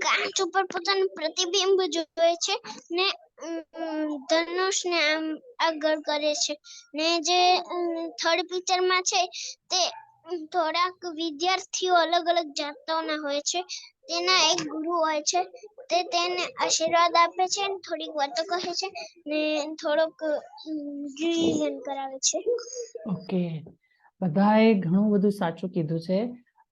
કાચ ઉપર પોતાનું પ્રતિબિંબ જોવે છે ને ધનુષને આમ આગળ કરે છે. ને જે થર્ડ પિક્ચરમાં છે તે થોડાક વિદ્યાર્થીઓ અલગ અલગ જાતોના હોય છે. તેના એક ગુરુ હોય છે, તે તેને આશીર્વાદ આપે છે, થોડીક વાતો કહે છે ને થોડોક રિવિઝન કરાવે છે. ઓકે, બધાએ ઘણું બધું સાચું કીધું છે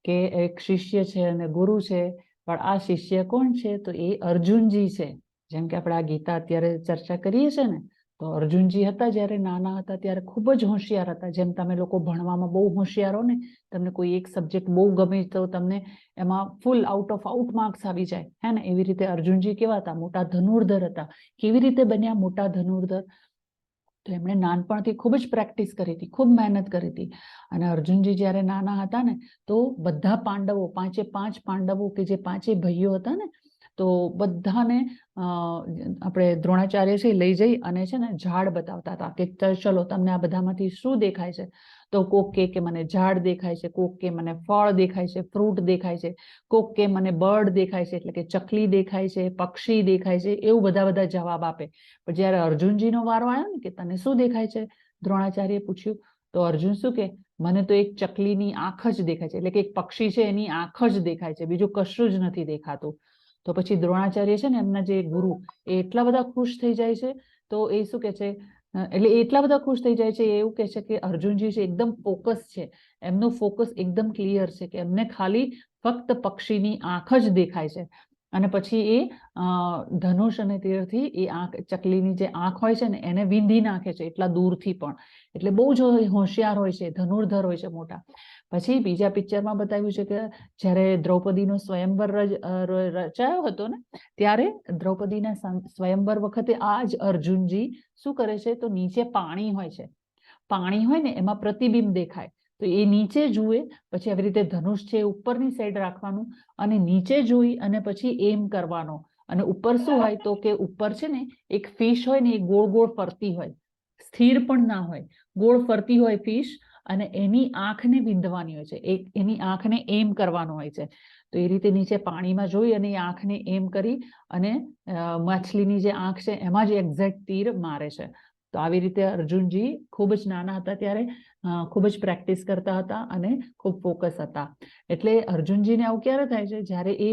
કે એક શિષ્ય છે અને ગુરુ છે. પણ આ શિષ્ય કોણ છે? તો એ અર્જુનજી છે. જેમ કે આપણે આ ગીતા અત્યારે ચર્ચા કરીએ છીએ ને, તો અર્જુનજી હતા જ્યારે નાના હતા ત્યારે ખૂબ જ હોશિયાર હતા. જેમ તમે લોકો ભણવામાં બહુ હોશિયાર હો ને, તમને કોઈ એક સબ્જેક્ટ બહુ ગમે તો તમને એમાં ફૂલ આઉટ ઓફ આઉટ માર્ક્સ આવી જાય, હે ને? એવી રીતે અર્જુનજી કેવા હતા? મોટા ધનુર્ધર હતા. કેવી રીતે બન્યા મોટા ધનુર્ધર? તો એમણે નાનપણથી ખૂબ જ પ્રેક્ટિસ કરી હતી, ખૂબ મહેનત કરી હતી. અને અર્જુનજી જ્યારે નાના હતા ને, તો બધા પાંડવો, 5 પાંડવો કે જે 5 ભાઈઓ હતા ને, તો બધાને આપણે દ્રોણાચાર્ય છે લઈ જઈ અને છે ને ઝાડ બતાવતા હતા કે ચલો તમને આ બધામાંથી શું દેખાય છે? તો કોક કે મને ઝાડ દેખાય છે, કોક કે મને ફળ દેખાય છે, ફ્રૂટ દેખાય છે, કોક કે મને બર્ડ દેખાય છે, એટલે કે ચકલી દેખાય છે, પક્ષી દેખાય છે, એવું બધા જવાબ આપે. પણ જ્યારે અર્જુનજીનો વારો આવ્યો ને કે તને શું દેખાય છે, દ્રોણાચાર્યએ પૂછ્યું, તો અર્જુન શું કે મને તો એક ચકલીની આંખ જ દેખાય છે, એટલે કે એક પક્ષી છે એની આંખ જ દેખાય છે, બીજું કશું જ નથી દેખાતું. તો પછી દ્રોણાચાર્ય છે ને એમના જે ગુરુ એ એટલા બધા ખુશ થઈ જાય છે, તો એ શું કે છે, એટલે એટલા બધા ખુશ થઈ જાય છે, એવું કહે છે કે અર્જુનજી છે એકદમ ફોકસ છે, એમનું ફોકસ એકદમ ક્લિયર છે કે એમને ખાલી ફક્ત પક્ષીની આંખ જ દેખાય છે. અને પછી એ ધનુષ અને તીરથી એ આંખ, ચકલીની જે આંખ હોય છે ને એને વીંધી નાખે છે એટલા દૂરથી પણ. એટલે બહુ જ હોશિયાર હોય છે, ધનુર્ધર હોય છે મોટા. પછી બીજા પિક્ચરમાં બતાવ્યું છે કે જ્યારે દ્રૌપદીનો સ્વયંવર રચાયો હતો ને, ત્યારે દ્રૌપદીના સ્વયંવર વખતે આ જ અર્જુનજી શું કરે છે, તો નીચે પાણી હોય છે, પાણી હોય ને એમાં પ્રતિબિંબ દેખાય, તો એ નીચે જુએ, પછી આવી રીતે ધનુષ છે ઉપરની સાઈડ રાખવાનું અને નીચે જોઈ અને પછી એમ કરવાનો. અને ઉપર શું હોય તો કે ઉપર છે ને એક ફિશ હોય ને, એ ગોળ ગોળ ફરતી હોય, સ્થિર પણ ના હોય, ગોળ ફરતી હોય ફિશ, અને એની આંખને વિંધવાની હોય છે, એની આંખને એમ કરવાનો હોય છે. તો એ રીતે નીચે પાણીમાં જોઈ અને એ આંખને એમ કરી અને માછલીની જે આંખ છે એમાં જ એક્ઝેક્ટ તીર મારે છે. તો આવી રીતે અર્જુનજી ખૂબ જ નાના હતા ત્યારે ખૂબ જ પ્રેક્ટિસ કરતા હતા અને ખૂબ ફોકસ હતા. એટલે અર્જુનજીને આવું ક્યારે થાય છે? જ્યારે એ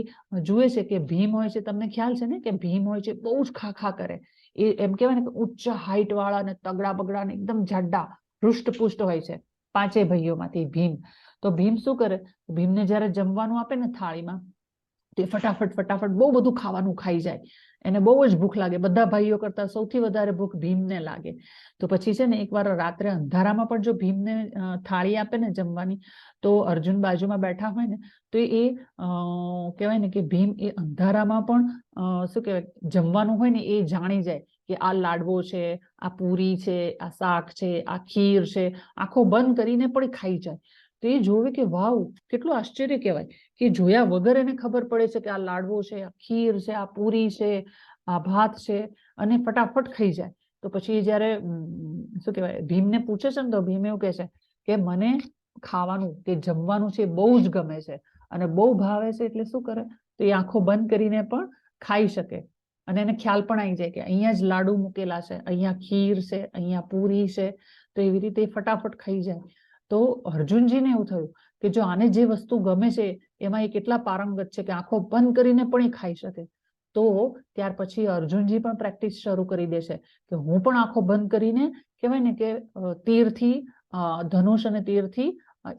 જુએ છે કે ભીમ હોય છે, તમને ખ્યાલ છે ને કે ભીમ હોય છે બહુ જ ખા કરે, એ એમ કહેવાય ને કે ઉચ્ચ હાઈટ વાળા ને તગડા બગડા ને એકદમ જાડા હૃષ્ટપુષ્ટ હોય છે 5 ભાઈઓમાંથી ભીમ. તો ભીમ શું કરે? ભીમને જ્યારે જમવાનું આપે ને થાળીમાં, તે ફટાફટ બહુ બધું ખાવાનું ખાઈ જાય, એને બહુ જ ભૂખ લાગે, બધા ભાઈઓ કરતા સૌથી વધારે ભૂખ ભીમને લાગે. તો પછી છે ને એકવાર રાત્રે અંધારામાં પણ જો ભીમને થાળી આપે ને જમવાની, તો અર્જુન બાજુમાં બેઠા હોય ને, તો એ કહેવાય ને કે ભીમ એ અંધારામાં પણ શું કહેવાય, જમવાનું હોય ને એ જાણી જાય કે આ લાડવો છે, આ પૂરી છે, આ શાક છે, આ ખીર છે, આંખો બંધ કરીને પણ ખાઈ જાય. તો એ જોવે કે વાવ, કેટલું આશ્ચર્ય કહેવાય કે જોયા વગર એને ખબર પડે છે કે આ લાડવો છે, આ ખીર છે, આ પૂરી છે, આ ભાત છે, અને ફટાફટ ખાઈ જાય. તો પછી જ્યારે શું કહેવાય ભીમને પૂછે છે ને, તો ભીમ એવું કહે છે કે મને ખાવાનું કે જમવાનું છે બહુ જ ગમે છે અને બહુ ભાવે છે, એટલે શું કરે, તો એ આંખો બંધ કરીને પણ ખાઈ શકે. અને એને ખ્યાલ પણ આવી જાય કે અહીંયા જ લાડુ મૂકેલા છે, અહીંયા ખીર છે, અહીંયા પૂરી છે, તો એવી રીતે ફટાફટ ખાઈ જાય. તો અર્જુનજીને એવું થયું કે જો આને જે વસ્તુ ગમે છે એમાં એ કેટલા પારંગત છે કે આંખો બંધ કરીને પણ એ ખાઈ શકે. તો ત્યાર પછી અર્જુનજી પણ પ્રેક્ટિસ શરૂ કરી દેશે કે હું પણ આંખો બંધ કરીને કહેવાય ને કે તીરથી, ધનુષ અને તીરથી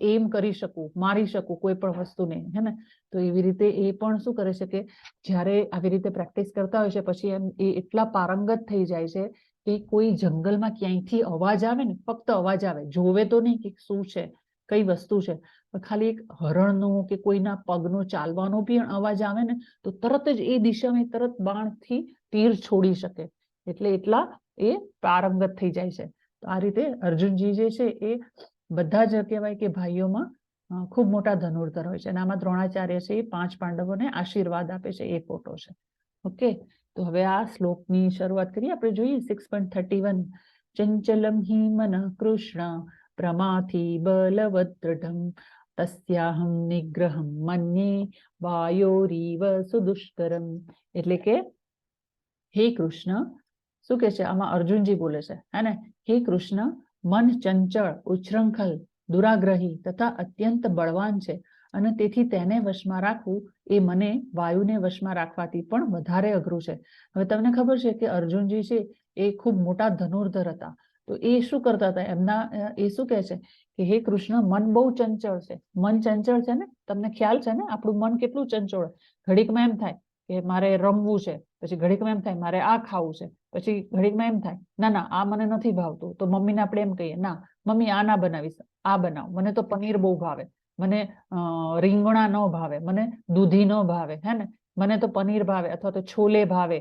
એમ કરી શકું, મારી શકું કોઈ પણ વસ્તુને, હે ને? તો એવી રીતે એ પણ શું કરે છે કે જ્યારે આવી રીતે પ્રેક્ટિસ કરતા હોય છે, પછી એમ એ એટલા પારંગત થઈ જાય છે કે કોઈ જંગલમાં ક્યાંયથી અવાજ આવે ને, ફક્ત અવાજ આવે, જોવે તો નહીં કે શું છે, કઈ વસ્તુ છે, પણ ખાલી એક હરણનો કે કોઈના પગનો ચાલવાનો પણ અવાજ આવે ને, તો તરત જ એ દિશામાં તરત બાણથી તીર છોડી શકે. એટલે એટલા એ પારંગત થઈ જાય છે. તો આ રીતે અર્જુનજી જે છે એ બધા જ કહેવાય કે ભાઈઓમાં ખૂબ મોટા ધનુર્ધર હોય છે. અને આમાં દ્રોણાચાર્ય છે એ 5 પાંડવોને આશીર્વાદ આપે છે, એ ફોટો છે. ઓકે, તો હવે આ શ્લોકની શરૂઆત કરીએ. આપણે જોઈએ 6.31. ચંચલમ હિ મનઃ કૃષ્ણ પ્રમાથી બલવદ દૃઢમ તસ્યાહમ નિગ્રહમ મન્યે વાયોરીવ સુદુષ્કરમ. એટલે કે હે કૃષ્ણ, શું કે છે આમાં? અર્જુનજી બોલે છે, હે ને? હે કૃષ્ણ, મન ચંચળ, ઉચ્છૃંખલ, દુરાગ્રહી તથા અત્યંત બળવાન છે, અને તેથી તેને વશમાં રાખવું એ મને વાયુને વશમાં રાખવાથી પણ વધારે અઘરું છે. હવે તમને ખબર છે કે અર્જુનજી છે એ ખૂબ મોટા ધનુર્ધર હતા. તો એ શું કરતા હતા? એ શું કહે છે કે હે કૃષ્ણ, મન બહુ ચંચળ છે. મન ચંચળ છે ને, તમને ખ્યાલ છે ને આપણું મન કેટલું ચંચળ, ઘડીકમાં એમ થાય કે મારે રમવું છે, પછી ઘડીકમાં એમ થાય મારે આ ખાવું છે, પછી ઘડીકમાં એમ થાય ના ના આ મને નથી ભાવતું, તો મમ્મીને આપણે એમ કહીએ ના મમ્મી આ ના બનાવીશ, આ બનાવ, મને તો પનીર બહુ ભાવે, મને રીંગણા ન ભાવે, મને દૂધી ન ભાવે, હે ને, મને તો પનીર ભાવે, અથવા તો છોલે ભાવે,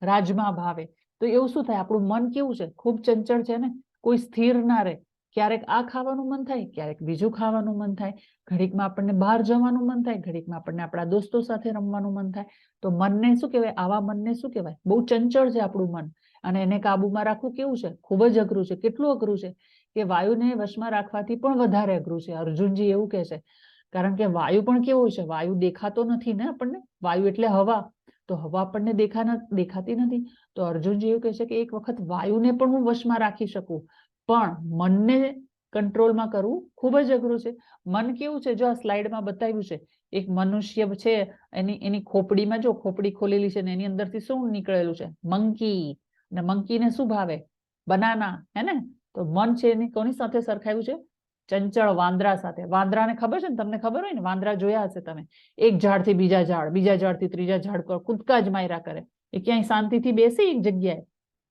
રાજમા ભાવે. તો એવું શું થાય, આપણું મન કેવું છે, ખૂબ ચંચળ છે ને, કોઈ સ્થિર ના રહે. ક્યારેક આ ખાવાનું મન થાય, ક્યારેક બીજું ખાવાનું મન થાય, ઘડીકમાં આપણને બહાર જવાનું મન થાય, ઘડીકમાં આપણને આપણા દોસ્તો સાથે રમવાનું મન થાય. તો મનને શું કહેવાય, આવા મનને શું કહેવાય, બહુ ચંચળ છે આપણું મન. અને એને કાબુમાં રાખવું કેવું છે, ખૂબ જ અઘરું છે. કેટલું અઘરું છે કે વાયુને વશમાં રાખવાથી પણ વધારે અઘરું છે. અર્જુનજી એવું કહે છે, કારણ કે વાયુ પણ કેવો છે, વાયુ દેખાતો નથી ને આપણને, વાયુ એટલે હવા, તો હવા આપણને દેખાતી નથી. તો અર્જુનજી એવું કહે છે કે એક વખત વાયુને પણ હું વશમાં રાખી શકું, પણ મનને કંટ્રોલમાં કરવું ખૂબ જ અઘરું છે. મન કેવું છે, જો આ સ્લાઇડમાં બતાવ્યું છે, એક મનુષ્ય છે, એની ખોપડીમાં જો ખોપડી ખોલેલી છે ને એની અંદરથી શું નીકળેલું છે, મંકી. અને મંકીને શું ભાવે, બનાના, હે ને. તો મન છે એની કોની સાથે સરખાયું છે, ચંચળ વાંદરા સાથે. વાંદરાને ખબર છે ને, તમને ખબર હોય ને, વાંદરા જોયા હશે તમે, એક ઝાડથી બીજા ઝાડ, બીજા ઝાડથી ત્રીજા ઝાડ પર કૂદકા જ માર્યા કરે. એ ક્યાંય શાંતિથી બેસે એક જગ્યાએ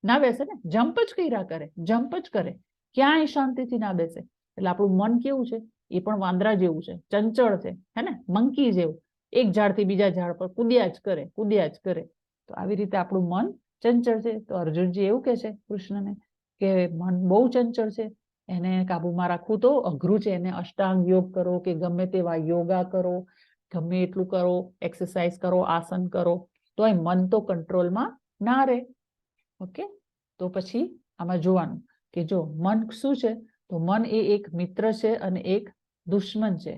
ના બેસે ને, જમ્પ જ કર્યા કરે, જમ્પ જ કરે, ક્યાંય શાંતિથી ના બેસે. એટલે આપણું મન કેવું છે, એ પણ વાંદરા જેવું છે, ચંચળ છે, હે ને, મંકી જેવું, એક ઝાડથી બીજા ઝાડ પર કૂદ્યા જ કરે, કૂદ્યા જ કરે. તો આવી રીતે આપણું મન ચંચળ છે. તો અર્જુનજી એવું કહે છે કૃષ્ણને કે મન બહુ ચંચળ છે, એને કાબુમાં રાખવું તો અઘરું છે. એને અષ્ટાંગ યોગ કરો કે ગમે તેવા યોગા કરો, ગમે એટલું કરો, એક્સરસાઇઝ કરો, આસન કરો, તોય મન તો કંટ્રોલમાં ના રહે. ઓકે, તો પછી આમાં જોવાનું કે જો મન શું છે, તો મન એ એક મિત્ર છે અને એક દુશ્મન છે.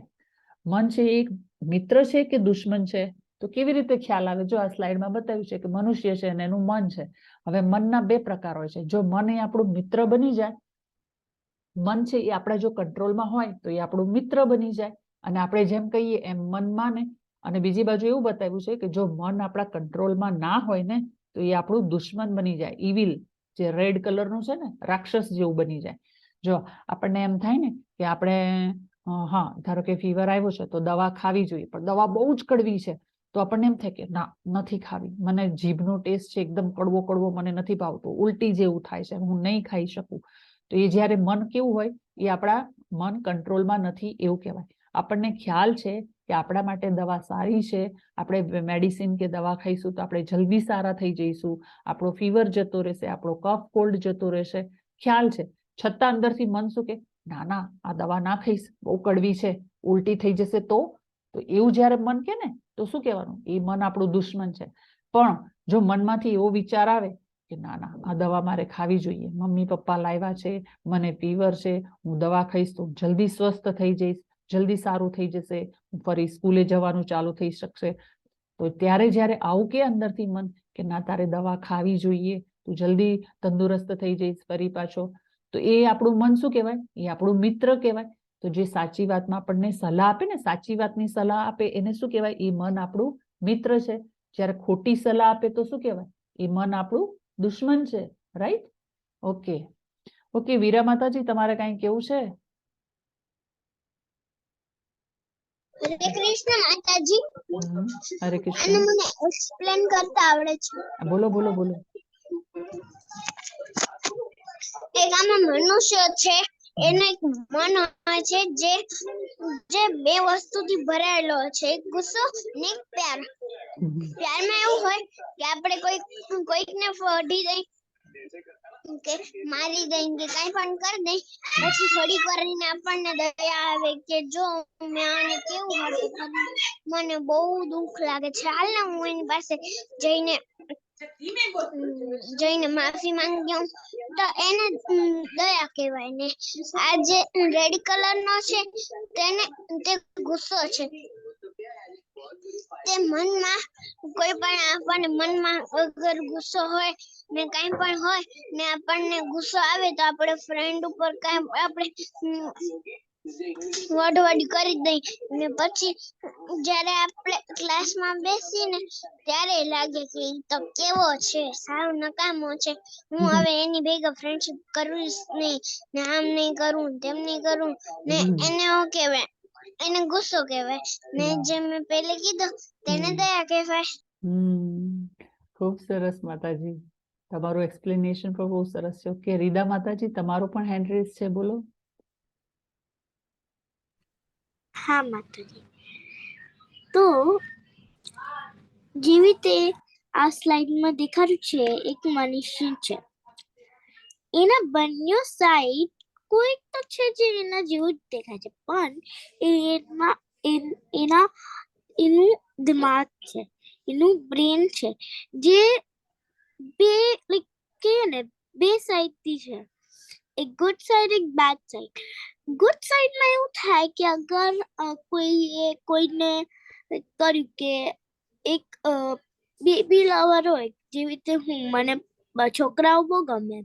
મન છે એ એક મિત્ર છે કે દુશ્મન છે, તો કેવી રીતે ખ્યાલ આવે, જો આ સ્લાઇડમાં બતાવ્યું છે કે મનુષ્ય છે અને એનું મન છે. હવે મનના બે પ્રકાર હોય છે. જો મન એ આપણું મિત્ર બની જાય, મન છે એ આપણા જો કંટ્રોલમાં હોય તો એ આપણું મિત્ર બની જાય, અને આપણે જેમ કહીએ એમ મન માને. અને બીજી બાજુ એવું બતાવ્યું છે કે જો મન આપણા કંટ્રોલમાં ના હોય ને, તો એ આપણું દુશ્મન બની જાય, ઈવિલ, જે રેડ કલરનું છે ને, રાક્ષસ જેવું બની જાય. જો આપણને એમ થાય ને કે આપણે હા ધારો કે ફીવર આવ્યો છે તો દવા ખાવી જોઈએ, પણ દવા બહુ જ કડવી છે, તો આપણને એમ થાય કે ના નથી ખાવી, મને જીભનો ટેસ્ટ છે એકદમ કડવો કડવો, મને નથી ભાવતો, ઉલટી જેવું થાય છે, હું નહીં ખાઈ શકું. તો એ જ્યારે મન કેવું હોય, એ આપણા મન કંટ્રોલમાં નથી એવું કહેવાય. આપણને ખ્યાલ છે કે આપણા માટે દવા સારી છે, આપણે મેડિસિન કે દવા ખાઈશું તો આપણે જલ્દી સારા થઈ જઈશું, આપણો ફીવર જતો રહેશે, આપણો કફ કોલ્ડ જતો રહેશે, ખ્યાલ છે. છતાં અંદરથી મન શું કે ના ના આ દવા ના ખાઈશ, બહુ કડવી છે, ઉલટી થઈ જશે. તો એવું જ્યારે મન કે ને, તો શું કહેવાનું, એ મન આપણું દુશ્મન છે. પણ જો મનમાંથી એવો વિચાર આવે કે ના ના આ દવા મારે ખાવી જોઈએ, મમ્મી પપ્પા લાવ્યા છે, મને ફીવર છે, હું દવા ખાઈશ તો જલ્દી સ્વસ્થ થઈ જઈશ, જલ્દી સારું થઈ જશે, ફરી સ્કૂલે જવાનું ચાલુ થઈ શકશે. તો ત્યારે જ્યારે આવું કે અંદરથી મન કે ના તારે દવા ખાવી જોઈએ, તું જલ્દી તંદુરસ્ત થઈ જઈશ ફરી પાછો, તો એ આપણું મન શું કહેવાય, એ આપણું મિત્ર કહેવાય. તો જે સાચી વાતમાં આપણને સલાહ આપે ને, સાચી વાતની સલાહ આપે, એને શું કહેવાય, એ મન આપણું મિત્ર છે. જ્યારે ખોટી સલાહ આપે તો શું કહેવાય, એ મન આપણું દુશ્મન છે. રાઈટ? ઓકે ઓકે, વીરા માતાજી તમારે કઈ કેવું છે? હરે કૃષ્ણ માતાજી. હરે અને કૃષ્ણ. મને એક્સપ્લેન કરતા આવડે છે. બોલો બોલો બોલો. એક આમાં મનુષ્ય છે, એને એક મન હોય છે જે બે વસ્તુથી ભરાયેલો છે, એક ગુસ્સો ને એક પ્યાર. પ્યારમાં એવું હોય કે આપણે કોઈકને ફોડી દઈ કે મારી દઈ કે કઈ પણ કરી દઈ, પછી થોડીક વાર રહીને આપણને દયા આવે કે જો મેં આને કેવું હતું, મને બહુ દુઃખ લાગે છે, હાલ ને હું એની પાસે જઈને માફી માંગી આવું. તો એને દયા કહેવાય ને. આ જે રેડ કલર નો છે તે ગુસ્સો છે. તે મનમાં કોઈ પણ આપણને મનમાં અગર ગુસ્સો હોય ને કઈ પણ હોય ને આપણને ગુસ્સો આવે તો આપણે ફ્રેન્ડ ઉપર કઈ આપણે વઢવઢ કરી દઈ ને પછી જ્યારે આપણે ક્લાસમાં બેસી ને ત્યારે લાગે કે ઈ તો કેવો છે, સાવ નકામો છે, હું હવે એની ભેગા ફ્રેન્ડશિપ કરવીશ નહીં, ને આમ નહીં કરું તેમ નહીં કરું ને. એને એવું કહેવાય, એને ગુસ્સો કહેવાય ને. જે મેં પહેલે કીધું તેને દયા કહેવાય. ખૂબ સરસ માતાજી, તમારું એક્સપ્લેનેશન પણ બહુ સરસ છે. ઓકે રીદા માતાજી, તમારો પણ હેન્ડ રેઝ છે, બોલો. હા માતાજી, તો જેવી રીતે આ સ્લાઇડમાં દેખાડ્યું છે, એક મનુષ્ય છે, એના બંને સાઈડ કોઈક તો છે જે એના જેવું જ દેખાય છે, પણ એનું દિમાગ છે, એનું બ્રેન છે, જે બે લાઈક કે ને બે સાઈડ થી છે, એક ગુડ સાઈડ એક બેડ સાઈડ. ગુડ સાઈડમાં એવું થાય કે અગર કોઈને કર્યું કે એક બેબી લવર હોય, જેવી રીતે મને છોકરાઓ બહુ ગમે.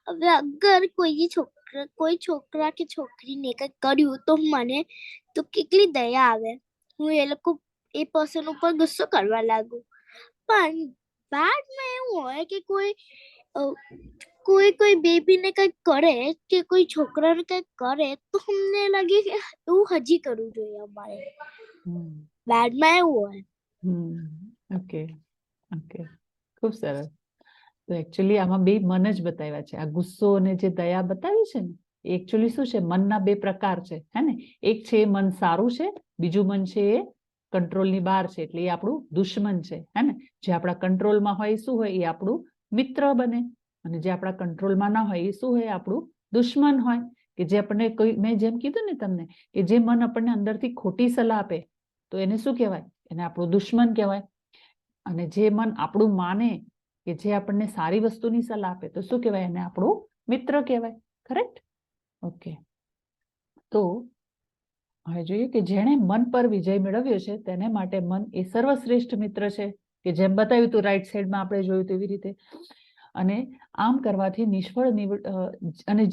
હવે અગર કોઈ છોકરા કે છોકરીને કંઈક કર્યું તો મને તો કેટલી દયા આવે, હું એ પર્સન ઉપર ગુસ્સો કરવા લાગુ. પણ બેડમાં એવું હોય કે કોઈ બેબીને કંઈક કરે કે કોઈ છોકરાને કંઈક કરે તો અમને લાગે કે એવું હજી કરવું જોઈએ અમારે. બેડમાં એવું હોય. ઓકે ઓકે, ખૂબ સરસ. તો એકચ્યુઅલી આમાં બે મન જ બતાવ્યા છે. આ ગુસ્સો અને જે દયા બતાવી છે ને, એકચ્યુઅલી શું છે, મનના બે પ્રકાર છે, હે ને. એક છે એ મન સારું છે, બીજું મન છે એ કંટ્રોલની બહાર છે, એટલે એ આપણું દુશ્મન છે, હે ને. જે આપણા કંટ્રોલમાં હોય શું હોય, એ આપણું મિત્ર બને, અને જે આપણા કંટ્રોલમાં ના હોય એ શું હોય, આપણું દુશ્મન હોય. કે જે આપણને મેં જેમ કીધું ને તમને, કે જે મન આપણને અંદરથી ખોટી સલાહ આપે તો એને શું કહેવાય, એને આપણું દુશ્મન કહેવાય. અને જે મન આપણું માને, કે જે આપણને સારી વસ્તુની સલાહ આપે તો શું કહેવાય, એને આપણું મિત્ર કહેવાય. કરેક્ટ? ઓકે, તો હવે જોઈએ કે જેણે મન પર વિજય મેળવ્યો છે તેને માટે મન એ સર્વશ્રેષ્ઠ મિત્ર છે, કે જેમ બતાવ્યું હતું રાઈટ સાઈડમાં આપણે જોયું તેવી રીતે. અને આમ કરવાથી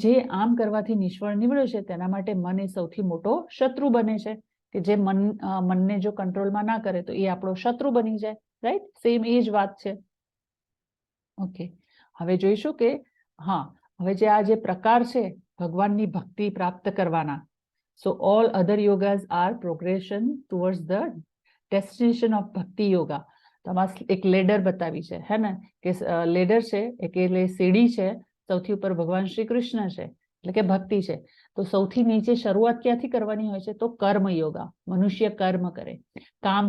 જે આમ કરવાથી નિષ્ફળ નીવડ્યો છે તેના માટે મન એ સૌથી મોટો શત્રુ બને છે, કે જે મનને જો કંટ્રોલમાં ના કરે તો એ આપણો શત્રુ બની જાય. રાઈટ? સેમ એ જ વાત છે. ઓકે, હવે જોઈશું કે હવે જે પ્રકાર છે ભગવાનની ભક્તિ પ્રાપ્ત કરવાના. So all other yogas are progression towards the destination of bhakti yoga. તો આમાં એક લેડર બતાવી છે, હે ને, કે લેડર છે એટલે સીડી છે, સૌથી ઉપર ભગવાન શ્રી કૃષ્ણ છે, એટલે કે ભક્તિ છે. તો સૌથી નીચે શરૂઆત ક્યાંથી કરવાની હોય છે, તો કર્મ યોગા. મનુષ્ય કર્મ કરે, કામ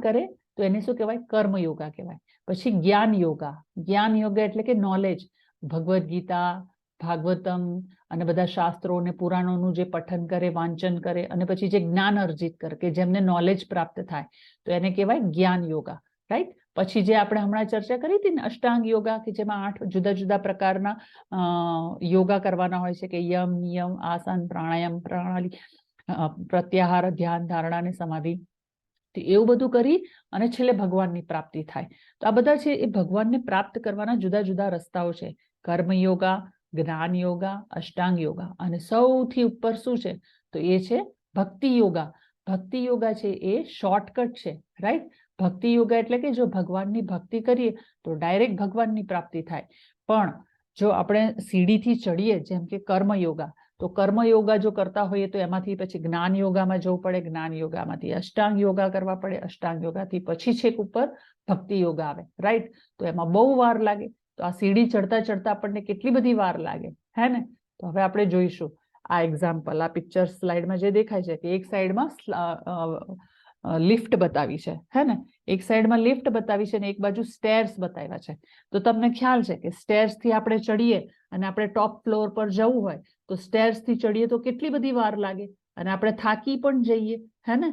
કરે તો એને શું કહેવાય, કર્મ યોગા કહેવાય. પછી જ્ઞાન યોગા એટલે કે નોલેજ, ભગવદ્ ગીતા, ભાગવતમ અને બધા શાસ્ત્રો અને પુરાણોનું જે પઠન કરે, વાંચન કરે, અને પછી જે જ્ઞાન અર્જિત કરે, કે જેમને નોલેજ પ્રાપ્ત થાય, તો એને કહેવાય જ્ઞાન યોગા. રાઈટ? પછી જે આપણે હમણાં ચર્ચા કરી હતી ને, અષ્ટાંગ યોગા, કે જેમાં 8 જુદા જુદા પ્રકારના યોગા કરવાના હોય છે, કે યમ, નિયમ, આસન, પ્રાણાયામ, પ્રણાલી, પ્રત્યાહાર, ધ્યાન, ધારણા અને સમાધિ. તો એવું બધું કરી અને છેલ્લે ભગવાનની પ્રાપ્તિ થાય. તો આ બધા છે એ ભગવાનને પ્રાપ્ત કરવાના જુદા જુદા રસ્તાઓ છે. કર્મ યોગા, જ્ઞાન યોગા, અષ્ટાંગ યોગા, અને સૌથી ઉપર શું છે, તો એ છે ભક્તિ યોગા. ભક્તિ યોગા છે એ શોર્ટકટ છે. રાઈટ? ભક્તિ યોગા એટલે કે જો ભગવાનની ભક્તિ કરીએ તો ડાયરેક્ટ ભગવાનની પ્રાપ્તિ થાય. પણ જો આપણે સીડીથી ચડીએ, જેમ કે કર્મ યોગા, તો કર્મ યોગા જો કરતા હોઈએ તો એમાંથી પછી જ્ઞાન યોગામાં જવું પડે, જ્ઞાન યોગામાંથી અષ્ટાંગ યોગા કરવા પડે, અષ્ટાંગ યોગાથી પછી છેક ઉપર ભક્તિ યોગા આવે. રાઈટ? તો એમાં બહુ વાર લાગે. તો આ સીડી ચડતા ચડતા આપણને કેટલી બધી વાર લાગે, હે ને. તો હવે આપણે જોઈશું આ એક્ઝામ્પલ, આ પિક્ચર સ્લાઇડમાં જે દેખાય છે, કે એક સાઈડમાં લિફ્ટ બતાવી છે, હે ને. એક સાઈડમાં લિફ્ટ બતાવી છે અને એક બાજુ સ્ટેર્સ બતાવ્યા છે. તો તમને ખ્યાલ છે કે સ્ટેર્સથી આપણે ચડીએ અને આપણે ટોપ ફ્લોર પર જવું હોય તો સ્ટેર્સથી ચડીએ તો કેટલી બધી વાર લાગે, અને આપણે થાકી પણ જઈએ, હે ને.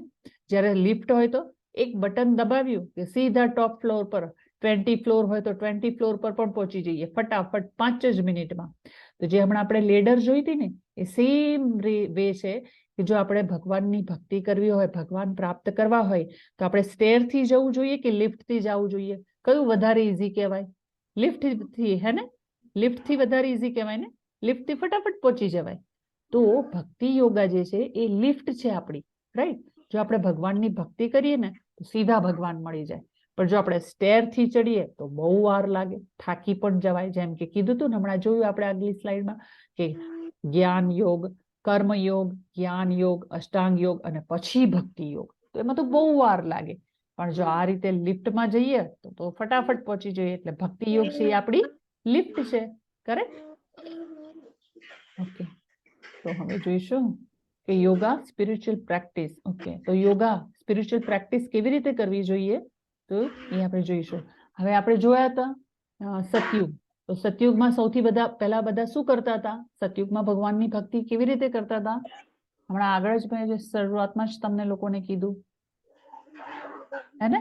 જ્યારે લિફ્ટ હોય તો એક બટન દબાવ્યું કે સીધા ટોપ ફ્લોર પર, 20 ફ્લોર હોય તો 20 ફ્લોર પર પણ પહોંચી જઈએ ફટાફટ 5 જ મિનિટમાં. તો જે હમણાં આપણે લેડર જોઈ હતી ને, એ સેમ વે છે કે જો આપણે ભગવાનની ભક્તિ કરવી હોય, ભગવાન પ્રાપ્ત કરવા હોય, તો આપણે સ્ટેરથી જવું જોઈએ કે લિફ્ટથી જવું જોઈએ? કયું વધારે ઈઝી કહેવાય? લિફ્ટથી, હે ને. લિફ્ટથી વધારે ઈઝી કહેવાય ને. લિફ્ટથી ફટાફટ પહોંચી જવાય. તો ભક્તિ યોગા જે છે એ લિફ્ટ છે આપણી. રાઈટ? જો આપણે ભગવાનની ભક્તિ કરીએ ને તો સીધા ભગવાન મળી જાય. પણ જો આપણે સ્ટેરથી ચડીએ તો બહુ વાર લાગે, થાકી પણ જવાય. જેમ કે કીધું હતું ને, હમણાં જોયું આપણે આગલી સ્લાઇડમાં, કે જ્ઞાન યોગ, કર્મ યોગ, જ્ઞાન યોગ, અષ્ટાંગ યોગ અને પછી ભક્તિ યોગ. તો એમાં તો બહુ વાર લાગે. પણ જો આ રીતે લિફ્ટમાં જઈએ તો ફટાફટ પહોંચી જઈએ. એટલે ભક્તિ યોગ છે એ આપણી લિફ્ટ છે. કરેક્ટ? ઓકે, તો હવે જોઈશું કે યોગા સ્પિરિચ્યુઅલ પ્રેક્ટિસ. ઓકે, તો યોગા સ્પિરિચ્યુઅલ પ્રેક્ટિસ કેવી રીતે કરવી જોઈએ તો એ આપણે જોઈશું. હવે આપણે જોયા હતા સતયુગ. તો સતયુગમાં સૌથી પહેલા બધા શું કરતા હતા? સતયુગમાં ભગવાનની ભક્તિ કેવી રીતે કરતા હતા? હમણાં આગળ જ મેં શરૂઆતમાં જ તમને લોકોને કીધું હે ને?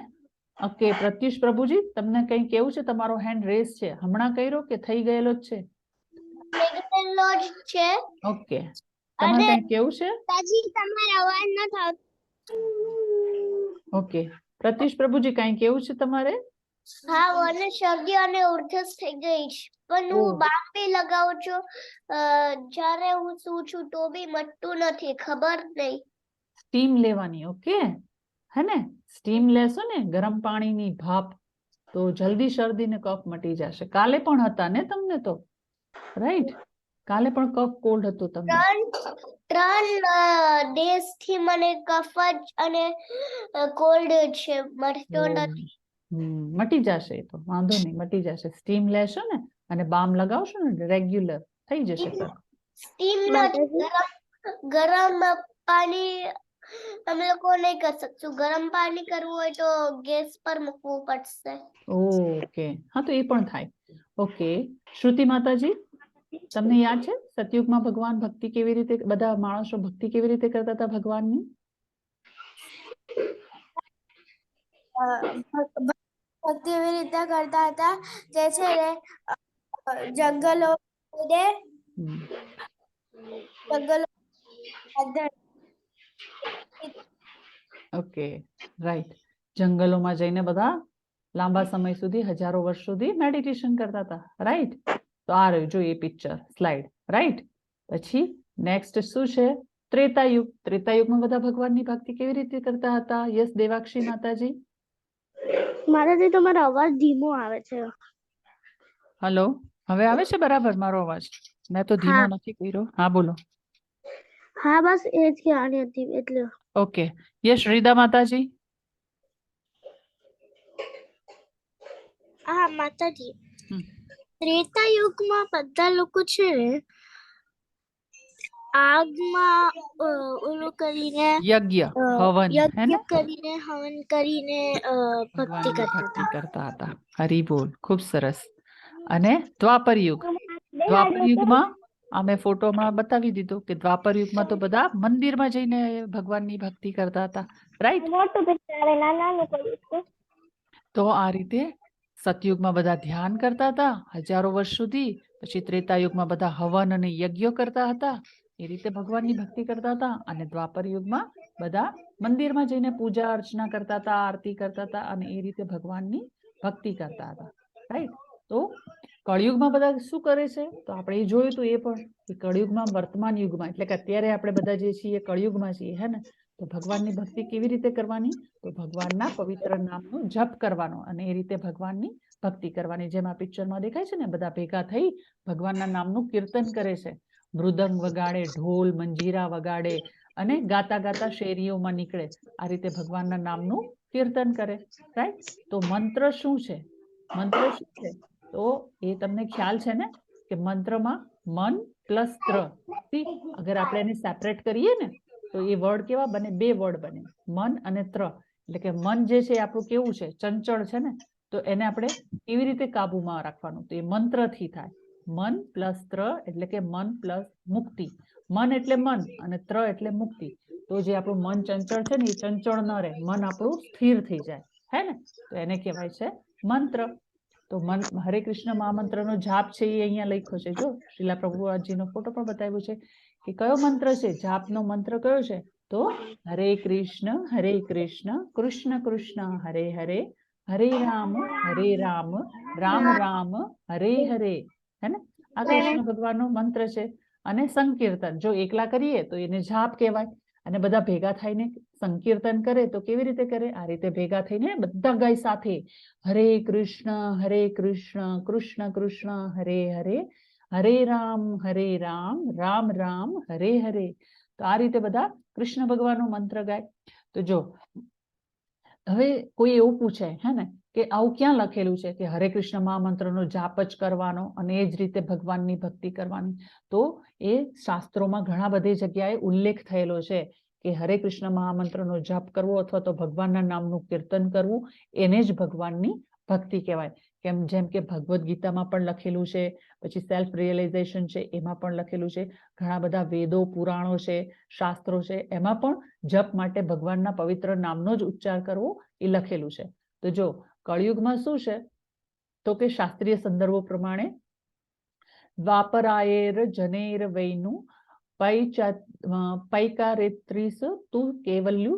ઓકે, પ્રત્યુષ પ્રભુજી, તમને કઈ કેવું છે? તમારો હેન્ડ રેસ છે. હમણાં કર્યો કે થઈ ગયેલો જ છે? ઓકે, તમારે અને કઈ કેવું છે? તાજી તમારો અવાજ ન થાવ. ઓકે, પ્રત્યુષ પ્રભુજી કઈ કેવું છે તમારે? હા, મને શરદી અને ઉધરસ થઈ ગઈ છે, પણ હું બામ બી લગાવું છું. જ્યારે હું સૂવું છું તો બી મટતું નથી, ખબર નહીં. સ્ટીમ લેવાની. ઓકે, હે ને? સ્ટીમ લેશો ને, ગરમ પાણીની ભાપ, તો જલ્દી શરદી ને કફ મટી જશે. કાલે પણ હતા ને તમને તો, રાઈટ? કાલે પણ કફ કોલ્ડ હતો તમને. 3 ડેઝ થી મને કફ જ અને કોલ્ડ છે, મટતો નથી. મટી જશે, એ તો વાંધો નહીં, મટી જશે. સ્ટીમ લેશો ને અને બામ લગાવશો ને રેગ્યુલર, થઈ જશે ફરક. સ્ટીમ નથી, ગરમ પાણી અમે લોકો નહીં કરી શકશું. ગરમ પાણી કરવું હોય તો ગેસ પર મૂકવું પડશે. ઓકે, હા, તો એ પણ થાય. ઓકે, શ્રુતિ માતાજી, તમને યાદ છે સતયુગમાં ભગવાન ભક્તિ કેવી રીતે, બધા માણસો ભક્તિ કેવી રીતે કરતા હતા ભગવાનની? ભક્તિ એવી રીતે કરતા હતા કે છે ને જંગલો ઓકે, રાઈટ. જંગલોમાં જઈને બધા લાંબા સમય સુધી, હજારો વર્ષ સુધી મેડિટેશન કરતા હતા. રાઈટ? તો આ રહ્યું, જો એ પિક્ચર સ્લાઇડ. રાઈટ? પછી નેક્સ્ટ શું છે? ત્રેતાયુગ. ત્રેતાયુગમાં બધા ભગવાનની ભક્તિ કેવી રીતે કરતા હતા? યસ, દેવાક્ષી માતાજી. મારાથી તમારો અવાજ ધીમો આવે છે. હલો, હવે આવે છે બરાબર મારો અવાજ? મેં તો ધીમો નથી કર્યો. હા, બોલો. હા, બસ એ જ કહેવાની હતી એટલે. ઓકે, યસ, રીદા માતાજી. હા, માતાજી, ત્રેતા યુગમાં બધા લોકો છે ને આગમાં ઓલું કરીને યજ્ઞ, હવન, હે યજ્ઞ ને? કરીને હવન કરીને ભક્તિ ભગવાનની કરતા હતા. ભક્તિ કરતા હતા. હરિ બોલ, ખૂબ સરસ. અને દ્વાપર યુગ. દ્વાપર યુગમાં અમે ફોટોમાં બતાવી દીધું કે દ્વાપર યુગમાં તો બધા મંદિરમાં જઈને ભગવાનની ભક્તિ કરતા હતા. રાઈટ? તો આ રીતે સતયુગમાં બધા ધ્યાન કરતા હતા હજારો વર્ષ સુધી. પછી ત્રેતાયુગમાં બધા હવન અને યજ્ઞો કરતા હતા. એ રીતે ભગવાનની ભક્તિ કરતા હતા. અને દ્વાપર યુગમાં બધા મંદિરમાં જઈને પૂજા અર્ચના કરતા હતા, આરતી કરતા હતા અને એ રીતે ભગવાનની ભક્તિ કરતા હતા. રાઈટ? તો કળિયુગમાં બધા શું કરે છે? તો આપણે એ જોયું હતું એ પણ કે કળિયુગમાં, વર્તમાન યુગમાં, એટલે કે અત્યારે આપણે બધા જે છીએ કળિયુગમાં છીએ, હે ને? તો ભગવાનની ભક્તિ કેવી રીતે કરવાની? તો ભગવાનના પવિત્ર નામનો જપ કરવાનો અને એ રીતે ભગવાનની ભક્તિ કરવાની. જેમ આ પિક્ચરમાં દેખાય છે ને, બધા ભેગા થઈ ભગવાનના નામનું કીર્તન કરે છે. મૃદંગ વગાડે, ઢોલ મંજીરા વગાડે અને ગાતા ગાતા શેરીઓમાં નીકળે. આ રીતે ભગવાનના નામનું કીર્તન કરે. રાઈટ? તો મંત્ર શું છે? મંત્ર શું છે? તો એ તમને ખ્યાલ છે ને કે મંત્રમાં મન પ્લસ ત્ર. અગર આપણે એને સેપરેટ કરીએ ને તો એ વર્ડ કેવા બને? 2 વર્ડ બને, મન અને ત્ર. એટલે કે મન જે છે આપણું કેવું છે? ચંચળ છે ને? તો એને આપણે કેવી રીતે કાબુમાં રાખવાનું? તો એ મંત્રથી થાય. મન પ્લસ ત્ર એટલે કે મન પ્લસ મુક્તિ. મન એટલે મન અને ત્ર એટલે મુક્તિ. તો જે આપણું મન ચંચળ છે ને એ ચંચળ ન રહે, મન આપણું સ્થિર થઈ જાય, હે ને? તો એને કહેવાય છે મંત્ર. તો હરે કૃષ્ણ મહામંત્રનો જાપ છે એ અહીંયા લખ્યો છે. જો શ્રીલા પ્રભુપાદજીનો ફોટો પણ બતાવ્યો છે કે કયો મંત્ર છે, જાપનો મંત્ર કયો છે? તો હરે કૃષ્ણ કૃષ્ણ કૃષ્ણ હરે હરે, હરે રામ રામ રામ હરે હરે. હે ને? આ કૃષ્ણ ભગવાનનો મંત્ર છે. અને સંકીર્તન જો એકલા કરીએ તો એને જાપ કહેવાય. અને બધા ભેગા થઈને સંકીર્તન કરે તો કેવી રીતે કરે? આ રીતે ભેગા થઈને બધા ગાય સાથે, હરે કૃષ્ણ કૃષ્ણ કૃષ્ણ હરે હરે, હરે રામ રામ રામ હરે હરે. તો આ રીતે બધા કૃષ્ણ ભગવાનનો મંત્ર ગાય. તો જો હવે કોઈ એવું પૂછે હે ને કે આવું ક્યાં લખેલું છે કે હરે કૃષ્ણ મહામંત્રનો જાપ જ કરવાનો અને એ જ રીતે ભગવાનની ભક્તિ કરવાની, તો એ શાસ્ત્રોમાં ઘણા બધી જગ્યાએ ઉલ્લેખ થયેલો છે કે હરે કૃષ્ણ મહામંત્રનો જાપ કરવો અથવા તો ભગવાનના નામનું કીર્તન કરવું એને જ ભગવાનની ભક્તિ કહેવાય. જેમ કે ભગવદ્ ગીતામાં પણ લખેલું છે, પછી સેલ્ફ રિયલાઇઝેશન છે એમાં પણ લખેલું છે, ઘણા બધા વેદો પુરાણો છે, શાસ્ત્રો છે, એમાં પણ જપ માટે ભગવાનના પવિત્ર નામનો જ ઉચ્ચાર કરવો એ લખેલું છે. તો જો કળિયુગમાં શું છે તો કે શાસ્ત્રીય સંદર્ભો પ્રમાણે દ્વાપરાયેર જનેર વૈનું પૈકારેત્રીસ તું કેવલ્યુ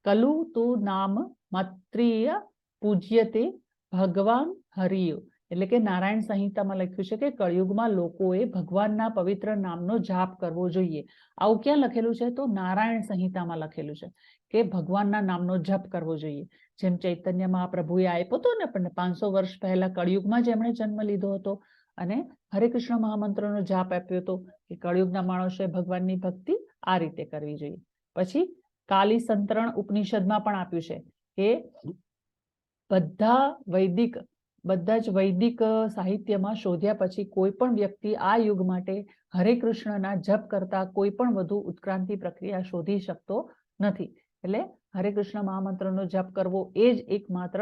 કલુ તું નામ માત્રીય પૂજ્યતે ભગવાન હરિયો. એટલે કે નારાયણ સંહિતામાં લખ્યું છે કે કળિયુગમાં લોકોએ ભગવાનના પવિત્ર નામનો જાપ કરવો જોઈએ. આવું ક્યાં લખેલું છે? તો નારાયણ સંહિતામાં લખેલું છે કે ભગવાનના નામનો જપ કરવો જોઈએ. જેમ ચૈતન્ય મહાપ્રભુએ આપ્યો હતો ને આપણને 500 વર્ષ પહેલા કળિયુગમાં જેમણે જન્મ લીધો હતો અને હરે કૃષ્ણ મહામંત્રનો જાપ આપ્યો હતો કે કળિયુગના માણસોએ ભગવાનની ભક્તિ આ રીતે કરવી જોઈએ. પછી કાલી સંતરણ ઉપનિષદમાં પણ આપ્યું છે કે બધા જ વૈદિક સાહિત્યમાં શોધ્યા પછી કોઈ પણ વ્યક્તિ આ યુગ માટે હરે કૃષ્ણના જપ કરતા કોઈ પણ વધુ ઉત્ક્રાંતિ પ્રક્રિયા શોધી શકતો નથી. એટલે હરે કૃષ્ણ મહામંત્રનો જપ કરવો એ જ એકમાત્ર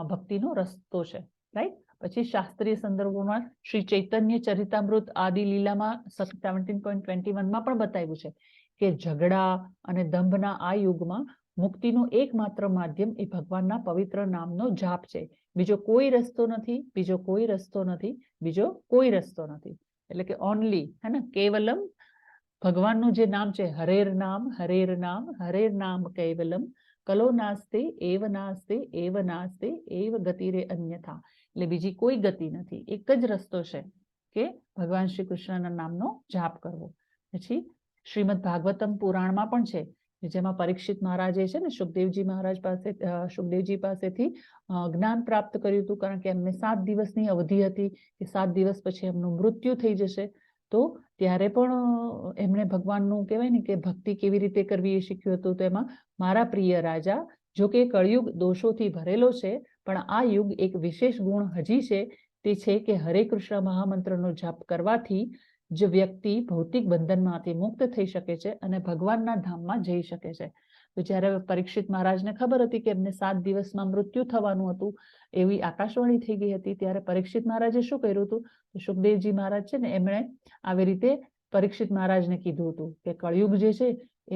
ભક્તિનો રસ્તો છે. રાઈટ. પછી શાસ્ત્રીય સંદર્ભોમાં શ્રી ચૈતન્ય ચરિતામૃત આદિ લીલામાં 17.21 પણ બતાવ્યું છે કે ઝઘડા અને દંભના આ યુગમાં મુક્તિનું એકમાત્ર માધ્યમ એ ભગવાનના પવિત્ર નામનો જાપ છે. બીજો કોઈ રસ્તો નથી, બીજો કોઈ રસ્તો નથી, બીજો કોઈ રસ્તો નથી. એટલે કે ઓનલી હે ને કેવલમ ભગવાનનું જે નામ છે હરેર નામ હરેર નામ કેવલમ કલો નાસ્તે એવ નાસ્તે એવ ગતિરે અન્યથા. એટલે બીજી કોઈ ગતિ નથી, એક જ રસ્તો છે કે ભગવાન શ્રી કૃષ્ણના નામનો જાપ કરવો. પછી શ્રીમદ ભાગવતમ પુરાણમાં પણ છે જેમાં પરીક્ષિત મહારાજે છે ને શુકદેવજી પાસેથી જ્ઞાન પ્રાપ્ત કર્યું હતું, કારણ કે એમને 7 દિવસની અવધિ હતી કે 7 દિવસ પછી એમનું મૃત્યુ થઈ જશે. તો ત્યારે પણ એમણે ભગવાનનું કહેવાય ને કે ભક્તિ કેવી રીતે કરવી એ શીખ્યું હતું. તો એમાં મારા પ્રિય રાજા, જો કે કળિયુગ દોષોથી ભરેલો છે પણ આ યુગ એક વિશેષ ગુણ હજી છે, તે છે કે હરે કૃષ્ણ મહામંત્રનો જાપ કરવાથી જ વ્યક્તિ ભૌતિક બંધનમાંથી મુક્ત થઈ શકે છે અને ભગવાનના ધામમાં જઈ શકે છે. તો જ્યારે પરીક્ષિત મહારાજને ખબર હતી કે એમને 7 દિવસમાં મૃત્યુ થવાનું હતું, એવી આકાશવાણી થઈ ગઈ હતી, ત્યારે પરીક્ષિત મહારાજે શું કર્યું હતું? સુખદેવજી મહારાજ છે ને એમણે આવી રીતે પરીક્ષિત મહારાજને કીધું હતું કે કળિયુગ જે છે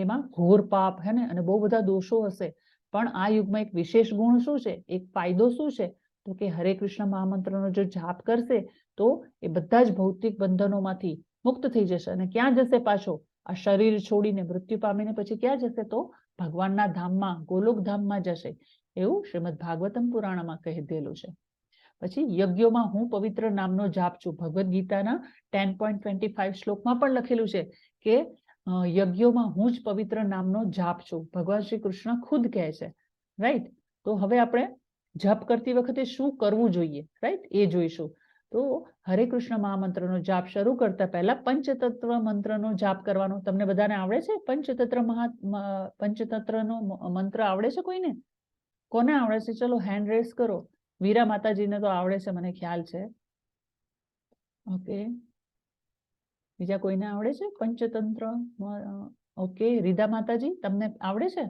એમાં ઘોર પાપ હે ને અને બહુ બધા દોષો હશે, પણ આ યુગમાં એક વિશેષ ગુણ શું છે, એક ફાયદો શું છે? તો કે હરે કૃષ્ણ મહામંત્રનો જો જાપ કરશે તો એ બધા જ ભૌતિક બંધનોમાંથી મુક્ત થઈ જશે. અને ક્યાં જશે પાછો? આ શરીર છોડીને મૃત્યુ પામીને પછી ક્યાં જશે? તો ભગવાનના ધામમાં, ગોલોક ધામમાં જશે. એવું શ્રીમદ ભાગવતમ પુરાણમાં કહી દેલું છે. પછી યજ્ઞોમાં હું પવિત્ર નામનો જાપ છું. ભગવદ્ ગીતાના 10.25 શ્લોકમાં પણ લખેલું છે કે યજ્ઞોમાં હું જ પવિત્ર નામનો જાપ છું. ભગવાન શ્રી કૃષ્ણ ખુદ કહે છે. રાઈટ. તો હવે આપણે જપ કરતી વખતે શું કરવું જોઈએ, રાઈટ, એ જોઈશું. તો હરે કૃષ્ણ મહામંત્રનો જાપ શરૂ કરતા પહેલા પંચતત્વ મંત્રનો જાપ કરવાનો. તમને બધાને આવડે છે પંચતત્વનો મંત્ર આવડે છે કોઈને? કોને આવડે છે? ચલો હેન્ડ રેસ કરો. વીરા માતાજીને તો આવડે છે, મને ખ્યાલ છે. ઓકે, બીજા કોઈને આવડે છે પંચતંત્ર? ઓકે, રીધા માતાજી તમને આવડે છે?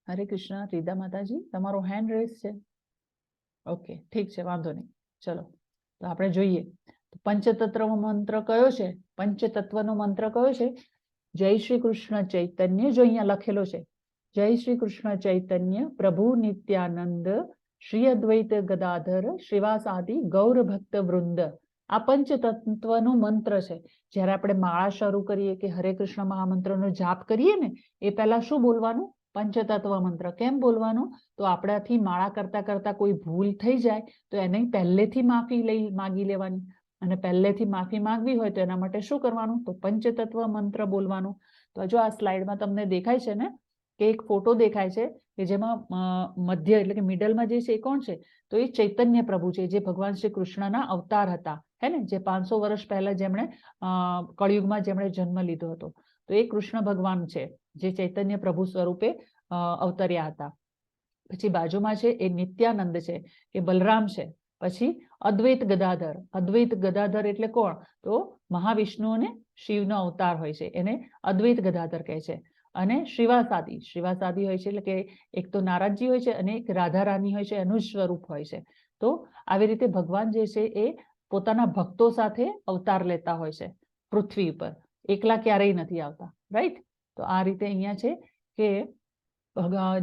હરે કૃષ્ણ. રીધા માતાજી તમારો હેન્ડ રેસ છે. ઓકે, ઠીક છે, વાંધો નહીં. ચલો તો આપણે જોઈએ પંચતત્વ મંત્ર કયો છે. પંચતત્વનો મંત્ર કયો છે? જય શ્રી કૃષ્ણ ચૈતન્ય. જો અહીંયા લખેલો છે જય શ્રી કૃષ્ણ ચૈતન્ય પ્રભુ નિત્યાનંદ શ્રી અદ્વૈત ગદાધર શ્રીવાસાદિ ગૌર ભક્ત વૃંદ. આ પંચતત્વનો મંત્ર છે. જ્યારે આપણે માળા શરૂ કરીએ કે હરે કૃષ્ણ મહામંત્રનો જાપ કરીએ ને એ પહેલા શું બોલવાનું? પંચતત્વ મંત્ર. કેમ બોલવાનું? તો આપણાથી માળા કરતા કરતા કોઈ ભૂલ થઈ જાય તો એને પહેલેથી માગી લેવાની, અને પહેલેથી માફી માંગવી હોય તો એના માટે શું કરવાનું? તો પંચતત્વ મંત્ર બોલવાનું. તો જો આ સ્લાઇડમાં તમને દેખાય છે ને કે એક ફોટો દેખાય છે કે જેમાં મધ્ય એટલે કે મિડલમાં જે છે એ કોણ છે? તો એ ચૈતન્ય પ્રભુ છે, જે ભગવાન શ્રી કૃષ્ણના અવતાર હતા, હે ને, જે 500 વર્ષ પહેલા જેમણે કળિયુગમાં જેમણે જન્મ લીધો હતો. તો તો એ કૃષ્ણ ભગવાન છે, જે ચૈતન્ય પ્રભુ સ્વરૂપે અવતર્યા હતા. પછી બાજુમાં છે એ નિત્યાનંદ છે, એ બલરામ છે. પછી અદ્વૈત ગદાધર. અદ્વૈત ગદાધર એટલે કોણ? તો મહાવિષ્ણુ અને શિવનો અવતાર હોય છે, એને અદ્વૈત ગદાધર કહે છે. અને શ્રીવાસાદી. શ્રીવાસાદી હોય છે એટલે કે એક તો નારાયણજી હોય છે અને એક રાધા રાની હોય છે, એનું જ સ્વરૂપ હોય છે. તો આવી રીતે ભગવાન જે છે એ પોતાના ભક્તો સાથે અવતાર લેતા હોય છે પૃથ્વી ઉપર, એકલા ક્યારેય નથી આવતા. રાઈટ? તો આ રીતે અહીંયા છે કે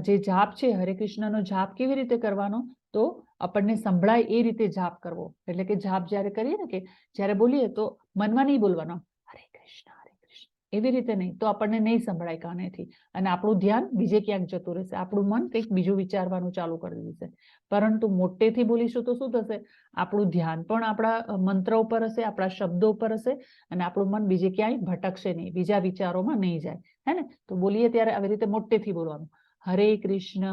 જે જાપ છે, હરે કૃષ્ણનો જાપ કેવી રીતે કરવાનો? તો આપણને સંભળાય એ રીતે જાપ કરવો. એટલે કે જાપ જ્યારે કરીએ ને, કે જ્યારે બોલીએ તો મનમાં નહીં બોલવાનો હરે કૃષ્ણ હરે કૃષ્ણ, એવી રીતે નહીં, તો આપણને નહીં સંભળાય કાનેથી, અને આપણું ધ્યાન બીજે ક્યાંક જતું રહેશે, આપણું મન કંઈક બીજું વિચારવાનું ચાલુ કરી દેશે. પરંતુ મોટેથી બોલીશું તો શું થશે? આપણું ધ્યાન પણ આપણા મંત્ર ઉપર હશે, આપણા શબ્દો ઉપર હશે, અને આપણું મન બીજે ક્યાંય ભટકશે નહીં, બીજા વિચારોમાં નહીં જાય. હે ને? તો બોલીએ ત્યારે આવી રીતે મોટેથી બોલવાનું, હરે કૃષ્ણ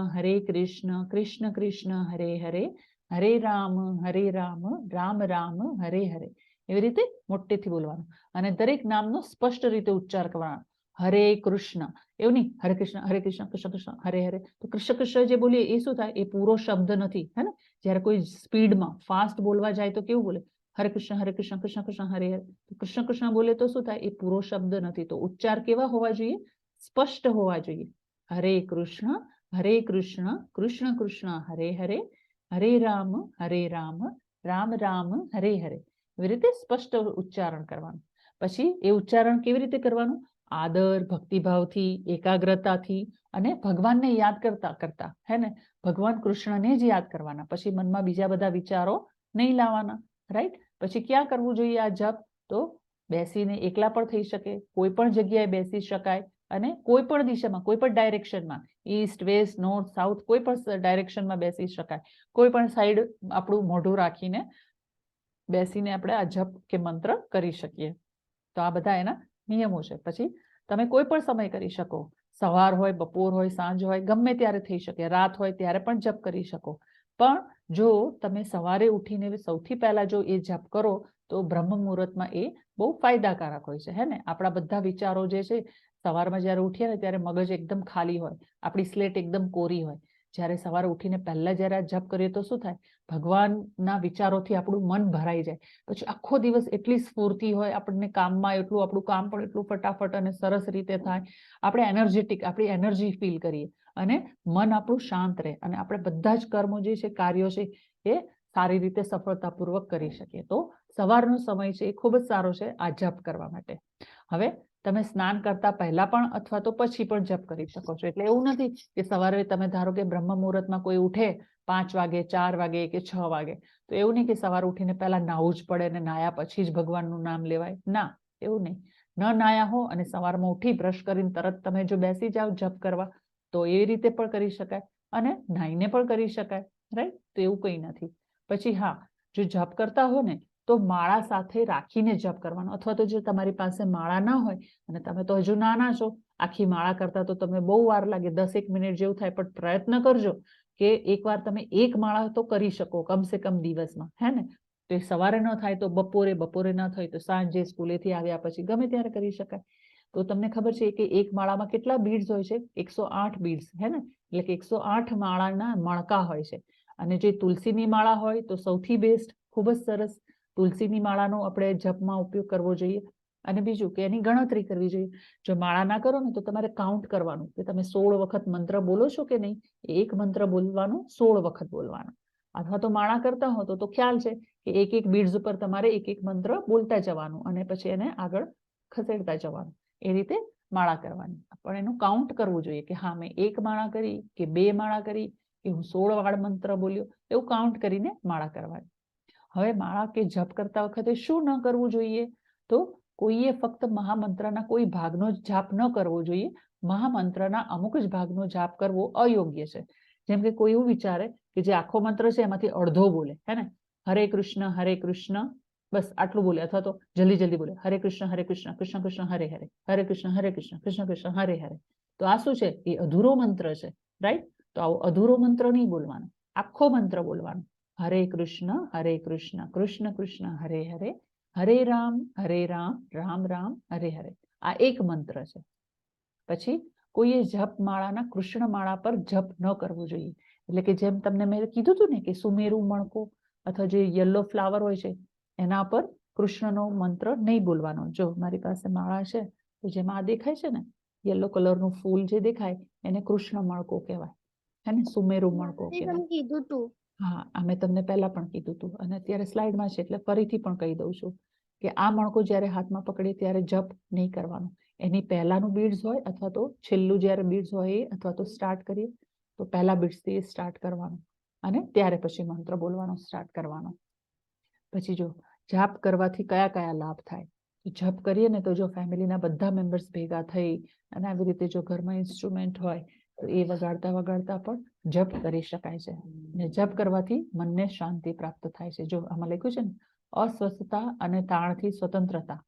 કૃષ્ણ કૃષ્ણ હરે હરે, હરે રામ રામ રામ હરે હરે. એવી રીતે મોટેથી બોલવાનું, અને દરેક નામનો સ્પષ્ટ રીતે ઉચ્ચાર કરવાનો. હરે કૃષ્ણ એવું નહીં, હરે કૃષ્ણ કૃષ્ણ કૃષ્ણ હરે હરે. તો કૃષ્ણ કૃષ્ણ જે બોલીએ એ શું થાય? એ પૂરો શબ્દ નથી. હે ને? જ્યારે કોઈ સ્પીડમાં ફાસ્ટ બોલવા જાય તો કેવું બોલે? હરે કૃષ્ણ કૃષ્ણ કૃષ્ણ હરે હરે. તો કૃષ્ણ કૃષ્ણ બોલે તો શું થાય? એ પૂરો શબ્દ નથી. તો ઉચ્ચાર કેવા હોવા જોઈએ? સ્પષ્ટ હોવા જોઈએ. હરે કૃષ્ણ કૃષ્ણ કૃષ્ણ હરે હરે, હરે રામ રામ રામ હરે હરે. એવી રીતે સ્પષ્ટ ઉચ્ચારણ કરવાનું. પછી એ ઉચ્ચારણ કેવી રીતે કરવાનું? આદર, ભક્તિભાવથી, એકાગ્રતાથી, અને ભગવાનને યાદ કરતા કરતા. હે ને? ભગવાન કૃષ્ણને જ યાદ કરવાના. પછી મનમાં બીજા બધા વિચારો નહીં લાવવાના. રાઈટ? પછી ક્યાં કરવું જોઈએ આ જપ? તો બેસીને એકલા પણ થઈ શકે, કોઈ પણ જગ્યાએ બેસી શકાય, અને કોઈ પણ દિશામાં, કોઈ પણ ડાયરેક્શનમાં, ઈસ્ટ, વેસ્ટ, નોર્થ, સાઉથ, કોઈ પણ ડાયરેક્શનમાં બેસી શકાય. કોઈ પણ સાઈડ આપણું મોઢું રાખીને બેસીને આપણે આ જપ કે મંત્ર કરી શકીએ. તો આ બધા એના નિયમો છે. પછી તમે કોઈ પણ સમય કરી શકો, સવાર હોય, બપોર હોય, સાંજ હોય, ગમે ત્યારે થઈ શકે, રાત હોય ત્યારે પણ જપ કરી શકો. પણ જો તમે સવારે ઉઠીને સૌથી પહેલા જો એ જપ કરો તો બ્રહ્મ મુહૂર્તમાં એ બહુ ફાયદાકારક હોય છે. હે ને? આપણા બધા વિચારો જે છે, સવારમાં જ્યારે ઉઠીએ ને ત્યારે મગજ એકદમ ખાલી હોય, આપણી સ્લેટ એકદમ કોરી હોય. જ્યારે સવારે ઉઠીને પહેલા જ્યારે આ જપ કરીએ તો શું થાય? ભગવાનના વિચારોથી આપણું મન ભરાઈ જાય. પછી આખો દિવસ એટલી સ્ફૂર્તિ હોય આપણને કામમાં, એટલું આપણું કામ પણ એટલું ફટાફટ અને સરસ રીતે થાય. આપણે એનર્જેટિક, આપણી એનર્જી ફીલ કરીએ, અને મન આપણું શાંત રહે, અને આપણે બધા જ કર્મો જે છે, કાર્યો છે, એ સારી રીતે સફળતાપૂર્વક કરી શકીએ. તો સવારનો સમય છે એ ખૂબ જ સારો છે આ જપ કરવા માટે. હવે તમે સ્નાન કરતા પહેલા પણ અથવા તો પછી પણ જપ કરી શકો છો. એટલે એવું નથી કે સવારે તમે ધારો કે બ્રહ્મ મુહૂર્તમાં કોઈ ઉઠે 5 વાગે, 4 વાગે કે 6 વાગે, તો એવું નહીં કે સવારે ઉઠીને પહેલા નાહવું જ પડે અને નાહ્યા પછી જ ભગવાનનું નામ લેવાય. ના, એવું નહીં. ન નાહ્યા હો અને સવારમાં ઉઠી બ્રશ કરીને તરત તમે જો બેસી જાઓ જપ કરવા, તો એ રીતે પણ કરી શકાય, અને નાહીને પણ કરી શકાય. રાઈટ? તો એવું કંઈ નથી. પછી હા, જો જપ કરતા હો ને તો માળા સાથે રાખીને જપ કરવાનો. અથવા તો જો તમારી પાસે માળા ના હોય અને તમે તો હજુ નાના છો, આખી માળા કરતા તો તમને બહુ વાર લાગે, 10-1 મિનિટ જેવું થાય, પણ પ્રયત્ન કરજો કે એકવાર તમે એક માળા તો કરી શકો કમસે કમ દિવસમાં. હે ને? તો એ સવારે ન થાય તો બપોરે, બપોરે ન થાય તો સાંજે, સ્કૂલેથી આવ્યા પછી, ગમે ત્યારે કરી શકાય. તો તમને ખબર છે કે એક માળામાં કેટલા બીડ્સ હોય છે? 108 બીડ્સ. હે ને? એટલે કે 108 માળાના મણકા હોય છે. અને જે તુલસીની માળા હોય તો સૌથી બેસ્ટ, ખૂબ જ સરસ. તુલસીની માળાનો આપણે જપમાં ઉપયોગ કરવો જોઈએ. અને બીજું કે એની ગણતરી કરવી જોઈએ. જો માળા ના કરો ને તો તમારે કાઉન્ટ કરવાનું કે તમે 16 વખત મંત્ર બોલો છો કે નહીં. એક મંત્ર બોલવાનું 16 વખત બોલવાનું. અથવા તો માળા કરતા હો તો ખ્યાલ છે કે એક બીડ્સ ઉપર તમારે એક મંત્ર બોલતા જવાનું અને પછી એને આગળ ખસેડતા જવાનું. એ રીતે માળા કરવાની. પણ એનું કાઉન્ટ કરવું જોઈએ કે હા, મેં એક માળા કરી કે 2 માળા કરી કે હું 16 વાર મંત્ર બોલ્યો, એવું કાઉન્ટ કરીને માળા કરવાની. હવે માળા કે જપ કરતા વખતે શું ન કરવું જોઈએ? તો કોઈએ ફક્ત મહામંત્રના કોઈ ભાગનો જ જાપ ન કરવો જોઈએ. મહામંત્રના અમુક જ ભાગનો જાપ કરવો અયોગ્ય છે. જેમ કે કોઈ એવું વિચારે કે જે આખો મંત્ર છે એમાંથી અડધો બોલે. હે ને? હરે કૃષ્ણ બસ આટલું બોલે, અથવા તો જલ્દી જલ્દી બોલે હરે કૃષ્ણ કૃષ્ણ કૃષ્ણ હરે હરે, હરે કૃષ્ણ કૃષ્ણ કૃષ્ણ હરે હરે. તો આ શું છે? એ અધૂરો મંત્ર છે. રાઈટ? તો આવો અધૂરો મંત્ર નહીં બોલવાનો, આખો મંત્ર બોલવાનો. હરે કૃષ્ણ કૃષ્ણ કૃષ્ણ હરે હરે, હરે રામ રામ રામ હરે હરે. આ એક મંત્ર છે. પછી કોઈએ જપ માળાના કૃષ્ણ માળા પર જપ ન કરવો જોઈએ. એટલે કે જેમ તમને મેં કીધું હતું ને કે સુમેરુ મણકો અથવા જે યલો ફ્લાવર હોય છે એના પર કૃષ્ણનો મંત્ર નહીં બોલવાનો. જો મારી પાસે માળા છે તો જેમાં આ દેખાય છે ને યલો કલરનું ફૂલ જે દેખાય એને કૃષ્ણ મણકો કહેવાય, હે ને, સુમેરુ મણકો કહેવાય. કીધું તું. હા, આ મેં તમને પહેલા પણ કીધું હતું અને અત્યારે સ્લાઇડમાં છે એટલે ફરીથી પણ કહી દઉં છું કે આ મણકો જ્યારે હાથમાં પકડીએ ત્યારે જપ નહીં કરવાનો. એની પહેલાનું બીડ્સ હોય અથવા તો છેલ્લું જ્યારે બીડ્સ હોય એ અથવા તો સ્ટાર્ટ કરીએ તો પહેલા બીડ્સથી સ્ટાર્ટ કરવાનું અને ત્યારે પછી મંત્ર બોલવાનો સ્ટાર્ટ કરવાનો. પછી જો જાપ કરવાથી કયા કયા લાભ થાય? જપ કરીએ ને તો જો ફેમિલીના બધા મેમ્બર્સ ભેગા થઈ અને આવી રીતે જો ઘરમાં ઇન્સ્ટ્રુમેન્ટ હોય તો એ વગાડતા વગાડતા પણ જપ કરી શકાય છે. ને જપ કરવાથી મનને શાંતિ પ્રાપ્ત થાય છે. જો આમાં લખ્યું છે ને અસ્વસ્થતા અને તાણથી સ્વતંત્રતા.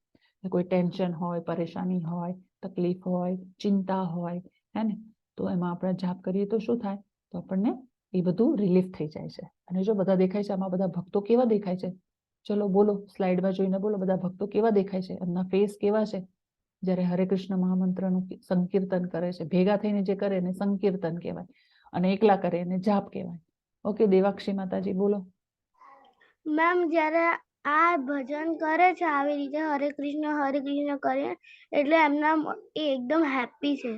કોઈ ટેન્શન હોય, પરેશાની હોય, તકલીફ હોય, ચિંતા હોય, હે ને, તો એમાં આપણે જાપ કરીએ તો શું થાય? તો આપણને એ બધું રિલીફ થઈ જાય છે. અને જો બધા દેખાય છે આમાં બધા ભક્તો કેવા દેખાય છે? ચલો બોલો, સ્લાઇડમાં જોઈને બોલો, બધા ભક્તો કેવા દેખાય છે? એમના ફેસ કેવા છે જ્યારે હરે કૃષ્ણ મહામંત્રનું સંકીર્તન કરે છે? ભેગા થઈને જે કરે એને સંકીર્તન કહેવાય અને એકલા કરે એને જાપ કહેવાય. ઓકે, દેવાક્ષી માતાજી બોલો. મેમ જ્યારે આ ભજન કરે છે આવી રીતે હરે કૃષ્ણ કરે એટલે એમના એ એકદમ હેપી છે.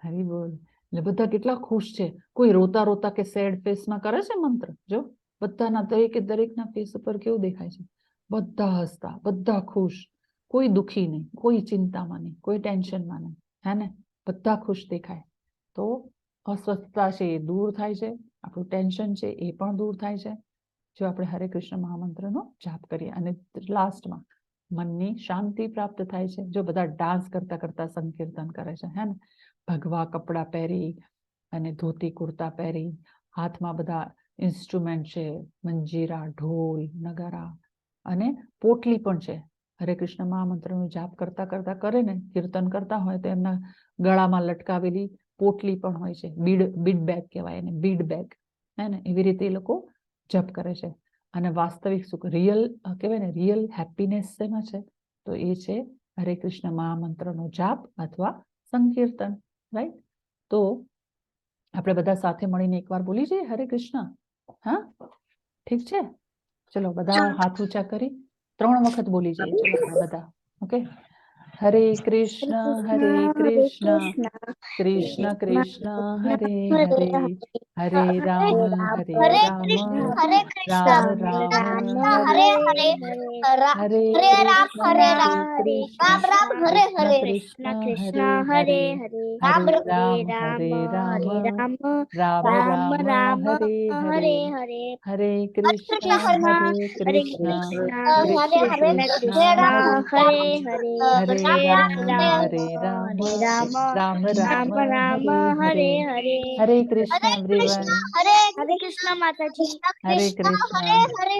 હરી બોલ. એટલે બધા કેટલા ખુશ છે. કોઈ રોતા રોતા કે સેડ ફેસમાં કરે છે મંત્ર? જો બધાના દરેકના ફેસ ઉપર કેવું દેખાય છે? બધા હસતા, બધા ખુશ, કોઈ દુખી નહીં, કોઈ ચિંતામાં નહીં, કોઈ ટેન્શનમાં નહીં, હે ને, બધા ખુશ દેખાય. તો અસ્વસ્થતા છે એ દૂર થાય છે, આપણું ટેન્શન છે એ પણ દૂર થાય છે જો આપણે હરે કૃષ્ણ મહામંત્રનો જાપ કરીએ. અને લાસ્ટમાં મનની શાંતિ પ્રાપ્ત થાય છે જો બધા ડાન્સ કરતા કરતા સંકીર્તન કરે છે, હે ને, ભગવા કપડાં પહેરી અને ધોતી કુર્તા પહેરી, હાથમાં બધા ઇન્સ્ટ્રુમેન્ટ છે, મંજીરા, ઢોલ, નગારા અને પોટલી પણ છે. હરે કૃષ્ણ મહામંત્રનો જાપ કરતા કરતા કરે ને, કીર્તન કરતા હોય તો એમના ગળામાં લટકાવેલી પોટલી પણ હોય છે. બીડ બેગ કહેવાય એને, બીડ બેગ, હે ને. એવી રીતે એ લોકો જપ કરે છે. અને વાસ્તવિક સુખ, રિયલ કહેવાય ને, રિયલ હેપીનેસ શેમાં છે? તો એ છે હરે કૃષ્ણ મહામંત્રનો જાપ અથવા સંકીર્તન, રાઈટ? તો આપણે બધા સાથે મળીને એકવાર બોલી જઈએ હરે કૃષ્ણ. હા, ઠીક છે? ચલો બધા હાથ ઊંચા કરી 3 વખત બોલી જઈએ. ચલો આપણે બધા. ઓકે, હરે કૃષ્ણ કૃષ્ણ કૃષ્ણ હરે હરે, હરે રામ રામ રામ હરે હરે હરે હરે હરે રામ કૃષ્ણ રામ હરે હરે કૃષ્ણ હરે હરે, રામ હરે રામ હરે રામ રામ રામ હરે હરે, હરે કૃષ્ણ કૃષ્ણ હરે હરે કૃષ્ણ હરે રામ હરે હરે રામ રામ હરે રામ રામ રામ રામ રામ હરે હરે હરે. હરે. હરે કૃષ્ણ એવરીવન. હરે હરે કૃષ્ણ માતાજી. હરે કૃષ્ણ હરે કૃષ્ણ. હરે